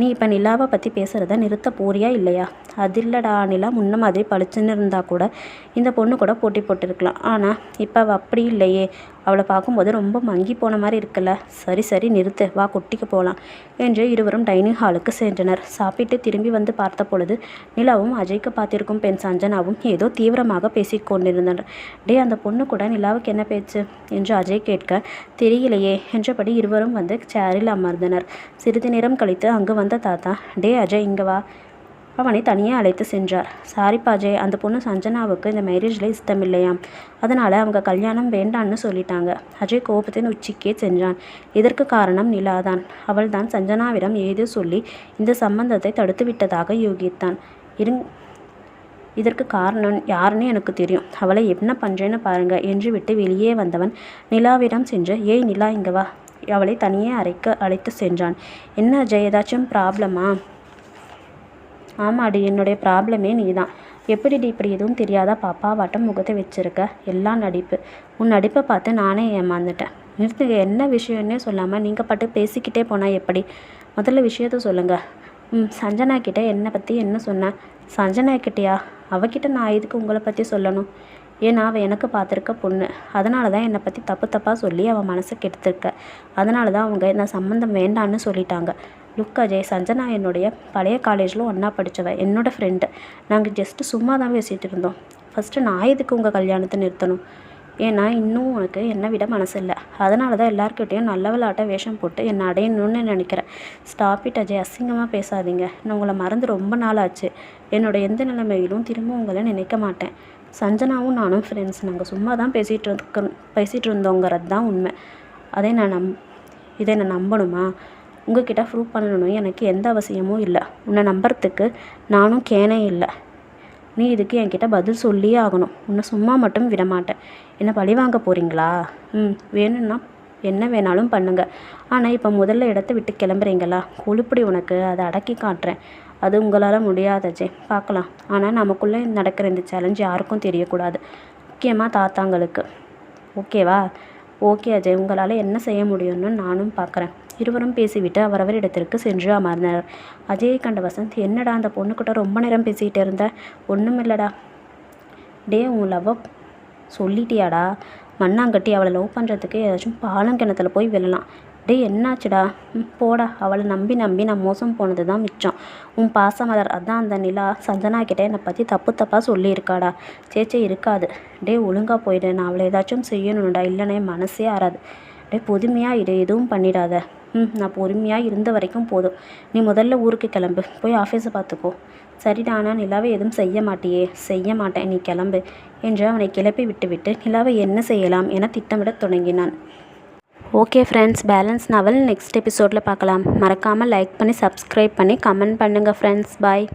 A: நீ இப்போ நிலாவை பற்றி பேசுகிறத நிறுத்த போறியா இல்லையா? அது இல்லைடா, நிலா முன்ன மாதிரி பளிச்சுன்னு இருந்தால் கூட இந்த பொண்ணு கூட போட்டி போட்டிருக்கலாம். ஆனால் இப்போ அவள் அப்படி இல்லையே. அவளை பார்க்கும்போது ரொம்ப மங்கி போன மாதிரி இருக்குல்ல. சரி சரி, நிறுத்து, வா குட்டிக்கு போகலாம் என்று இருவரும் டைனிங் ஹாலுக்கு சென்றனர். சாப்பிட்டு திரும்பி வந்து பார்த்த பொழுது நிலாவும் அஜய்க்கு பார்த்திருக்கும் பெண் சஞ்சனாவும் ஏதோ தீவிரமாக பேசி கொண்டிருந்தனர். அந்த பொண்ணு கூட நிலாவுக்கு என்ன பேச்சு என்று அஜய் கேட்க, தெரியலையே என்றபடி இருவரும் வந்து சேரில் அமர்ந்தனர். சிறிது நேரம் கழித்து அங்கு வந்த தாத்தா, அஜய் இங்கே வா. அவனை தனியாக அழைத்து சென்றார். சாரிப்பா அஜய், அந்த பொண்ணு சஞ்சனாவுக்கு இந்த மேரேஜில் இஷ்டம் இல்லையாம். அதனால் அவங்க கல்யாணம் வேண்டான்னு சொல்லிட்டாங்க. அஜய் கோபத்தின் உச்சிக்கே சென்றான். இதற்கு காரணம் நிலாதான். அவள் தான் சஞ்சனாவிடம் ஏதோ சொல்லி இந்த சம்பந்தத்தை தடுத்து விட்டதாக யூகித்தான். இதற்கு காரணம் யாருன்னு எனக்கு தெரியும். அவளை என்ன பண்ணுறேன்னு பாருங்க என்று விட்டு வெளியே வந்தவன் நிலாவிடம் சென்று, ஏய் நிலா, இங்கே வா. அவளை தனியே அழைத்து சென்றான். என்ன அஜய், ஏதாச்சும் ப்ராப்ளமா? ஆமாடி, என்னுடைய ப்ராப்ளமே நீ தான். எப்படி இப்படி எதுவும் தெரியாதா பாப்பாவாட்டம் முகத்தை வச்சுருக்க? எல்லாம் நடிப்பு. உன் நடிப்பை பார்த்து நானே ஏமாந்துட்டேன். நிறுத்துங்க, என்ன விஷயம்னே சொல்லாமல் நீங்கள் பாட்டு பேசிக்கிட்டே போனால் எப்படி? முதல்ல விஷயத்த சொல்லுங்கள். சஞ்சனா கிட்டே என்னை பற்றி என்ன சொன்னேன்? சஞ்சனா கிட்டேயா? அவகிட்ட நான் எதுக்கு உங்களை பற்றி சொல்லணும்? ஏன்னா அவள் எனக்கு பார்த்துருக்க பொண்ணு. அதனால தான் என்னை பற்றி தப்பாக சொல்லி அவள் மனசை கெடுத்துருக்க. அதனால தான் அவங்க இந்த சம்மந்தம் வேண்டான்னு சொல்லிட்டாங்க. லுக் அஜய், சஞ்சனா என்னுடைய பழைய காலேஜில் ஒன்றா படித்தவ, என்னோடய ஃப்ரெண்டு. நாங்கள் ஜஸ்ட்டு சும்மா தான் பேசிகிட்டு இருந்தோம். ஃபஸ்ட்டு நான் எதுக்கு உங்கள் கல்யாணத்தை நிறுத்தணும்? ஏன்னா இன்னும் உனக்கு என்னை விட மனசு இல்லை. அதனால தான் எல்லாருக்கிட்டையும் நல்ல விளையாட்ட வேஷம் போட்டு என்னை அடையணும்னு நினைக்கிறேன். ஸ்டாப் இட் அஜய், அசிங்கமாக பேசாதீங்க. நான் உங்களை மறந்து ரொம்ப நாள் ஆச்சு. என்னோடய எந்த நிலைமையிலும் திரும்ப உங்களை நினைக்க மாட்டேன். சஞ்சனாவும் நானும் ஃப்ரெண்ட்ஸ். நாங்கள் சும்மா தான் பேசிகிட்டு இருந்தோங்கிறது தான் உண்மை. இதை நான் நம்பணுமா? உங்ககிட்ட ப்ரூவ் பண்ணணும் எனக்கு எந்த அவசியமும் இல்லை. உன்னை நம்புறதுக்கு நானும் கேனே இல்லை. நீ இதுக்கு என்கிட்ட பதில் சொல்லியே ஆகணும். உன்னை சும்மா மட்டும் விட மாட்டேன். என்னை பழி வாங்க போகிறீங்களா? வேணும்னா என்ன வேணாலும் பண்ணுங்கள். ஆனால் இப்போ முதல்ல இடத்த விட்டு கிளம்புறீங்களா? கொழுப்படி உனக்கு, அதை அடக்கி காட்டுறேன். அது உங்களால் முடியாது அஜய், பார்க்கலாம். ஆனால் நமக்குள்ளே நடக்கிற இந்த சேலஞ்ச் யாருக்கும் தெரியக்கூடாது, முக்கியமாக தாத்தாங்களுக்கு. ஓகேவா? ஓகே அஜய், உங்களால் என்ன செய்ய முடியும்னு நானும் பார்க்குறேன். இருவரும் பேசிவிட்டு அவரவர் இடத்திற்கு சென்று அமர்ந்தனர். அஜயை கண்ட வசந்த், என்னடா அந்த பொண்ணுக்கிட்ட ரொம்ப நேரம் பேசிகிட்டு இருந்த? ஒன்றும் இல்லைடா. உன் லவ்வை சொல்லிட்டியாடா? மண்ணாங்கட்டி, அவளை லவ் பண்ணுறதுக்கு ஏதாச்சும் பாலங்கிணத்துல போய் விழலாம். என்னாச்சுடா? போடா. அவளை நம்பி நான் மோசம் போனது தான் மிச்சம். உன் பாசமலர் அதான் அந்த நிலா சஞ்சனா கிட்டே என்னை பற்றி தப்பாக சொல்லியிருக்காடா. சேச்சே இருக்காது. ஒழுங்காக போயிடு. நான் அவளை ஏதாச்சும் செய்யணும்டா, இல்லைனே மனசே ஆறாது. பொறுமையாக இரு, எதுவும் பண்ணிடாத. நான் பொறுமையாக இருந்த வரைக்கும் போதும். நீ முதல்ல ஊருக்கு கிளம்பு, போய் ஆஃபீஸை பார்த்துக்கோ. சரிடா, ஆனால் நிலாவை எதுவும் செய்ய மாட்டியே? செய்ய மாட்டேன், நீ கிளம்பு என்று அவனை கிளப்பி விட்டுவிட்டு நிலாவை என்ன செய்யலாம் என திட்டமிடத் தொடங்கினான். ஓகே ஃப்ரெண்ட்ஸ், பேலன்ஸ் நாவல் நெக்ஸ்ட் எபிசோடில் பார்க்கலாம். மறக்காமல் லைக் பண்ணி சப்ஸ்கிரைப் பண்ணி கமெண்ட் பண்ணுங்கள் ஃப்ரெண்ட்ஸ். பாய்.